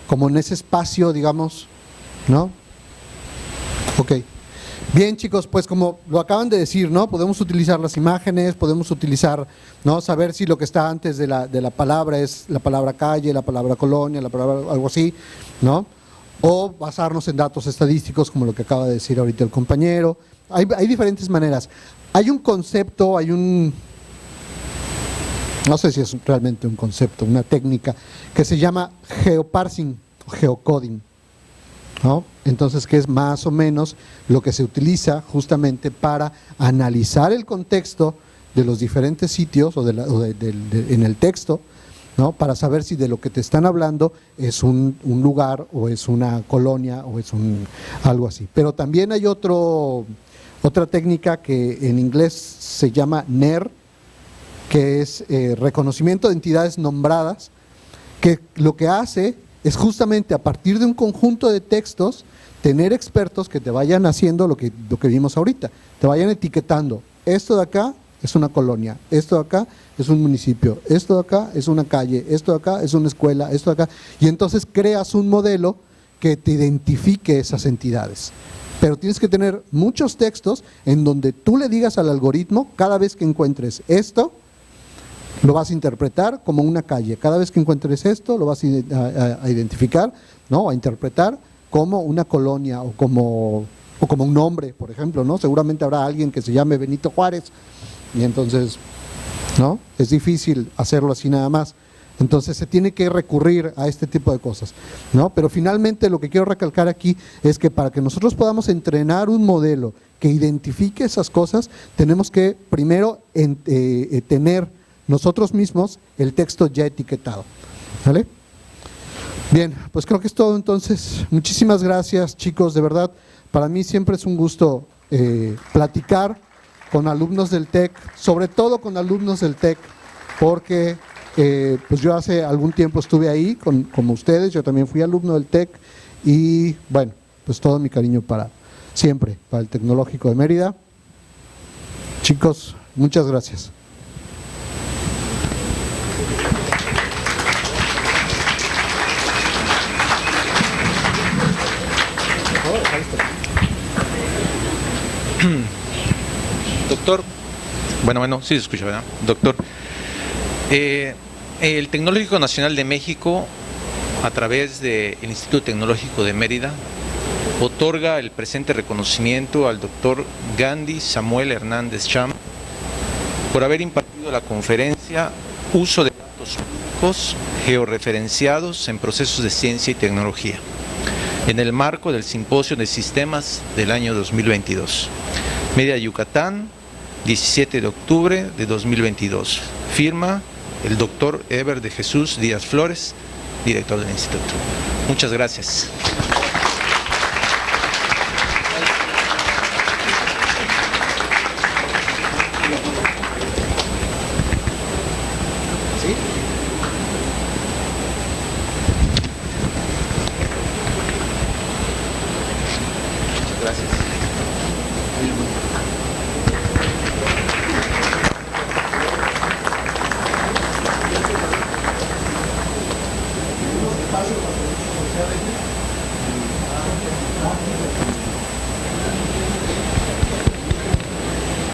como en ese espacio, digamos, ¿no? Ok. Bien, chicos, pues como lo acaban de decir, ¿no? Podemos utilizar las imágenes, podemos utilizar, ¿no? Saber si lo que está antes de la palabra es la palabra calle, la palabra colonia, la palabra algo así, ¿no? O basarnos en datos estadísticos, como lo que acaba de decir ahorita el compañero. Hay diferentes maneras. Hay un concepto, no sé si es realmente un concepto, una técnica, que se llama geoparsing o geocoding, ¿no? Entonces, que es más o menos lo que se utiliza justamente para analizar el contexto de los diferentes sitios en el texto, ¿no? Para saber si de lo que te están hablando es un lugar o es una colonia o es algo así. Pero también hay otro Otra técnica que en inglés se llama NER, que es reconocimiento de entidades nombradas, que lo que hace es justamente a partir de un conjunto de textos tener expertos que te vayan haciendo lo que vimos ahorita, te vayan etiquetando. Esto de acá es una colonia, esto de acá es un municipio, esto de acá es una calle, esto de acá es una escuela, esto de acá, y entonces creas un modelo que te identifique esas entidades. Pero tienes que tener muchos textos en donde tú le digas al algoritmo, cada vez que encuentres esto, lo vas a interpretar como una calle. Cada vez que encuentres esto, lo vas a identificar, ¿no? A interpretar como una colonia o como un nombre, por ejemplo, ¿no? Seguramente habrá alguien que se llame Benito Juárez y entonces, ¿no? Es difícil hacerlo así nada más. Entonces se tiene que recurrir a este tipo de cosas, ¿no? Pero finalmente lo que quiero recalcar aquí es que para que nosotros podamos entrenar un modelo que identifique esas cosas, tenemos que primero tener nosotros mismos el texto ya etiquetado, ¿vale? Bien, pues creo que es todo entonces. Muchísimas gracias, chicos, de verdad. Para mí siempre es un gusto platicar con alumnos del TEC, sobre todo con alumnos del TEC, porque pues yo hace algún tiempo estuve ahí como ustedes, yo también fui alumno del TEC y bueno, pues todo mi cariño para siempre, para el Tecnológico de Mérida. Chicos, muchas gracias. Doctor, bueno, sí se escucha, ¿verdad? Doctor, el Tecnológico Nacional de México, a través del Instituto Tecnológico de Mérida, otorga el presente reconocimiento al doctor Gandhi Samuel Hernández Cham por haber impartido la conferencia Uso de datos públicos georreferenciados en procesos de ciencia y tecnología, en el marco del Simposio de Sistemas del año 2022. Mérida, Yucatán, 17 de octubre de 2022. Firma el doctor Eber de Jesús Díaz Flores, director del instituto. Muchas gracias. Gracias.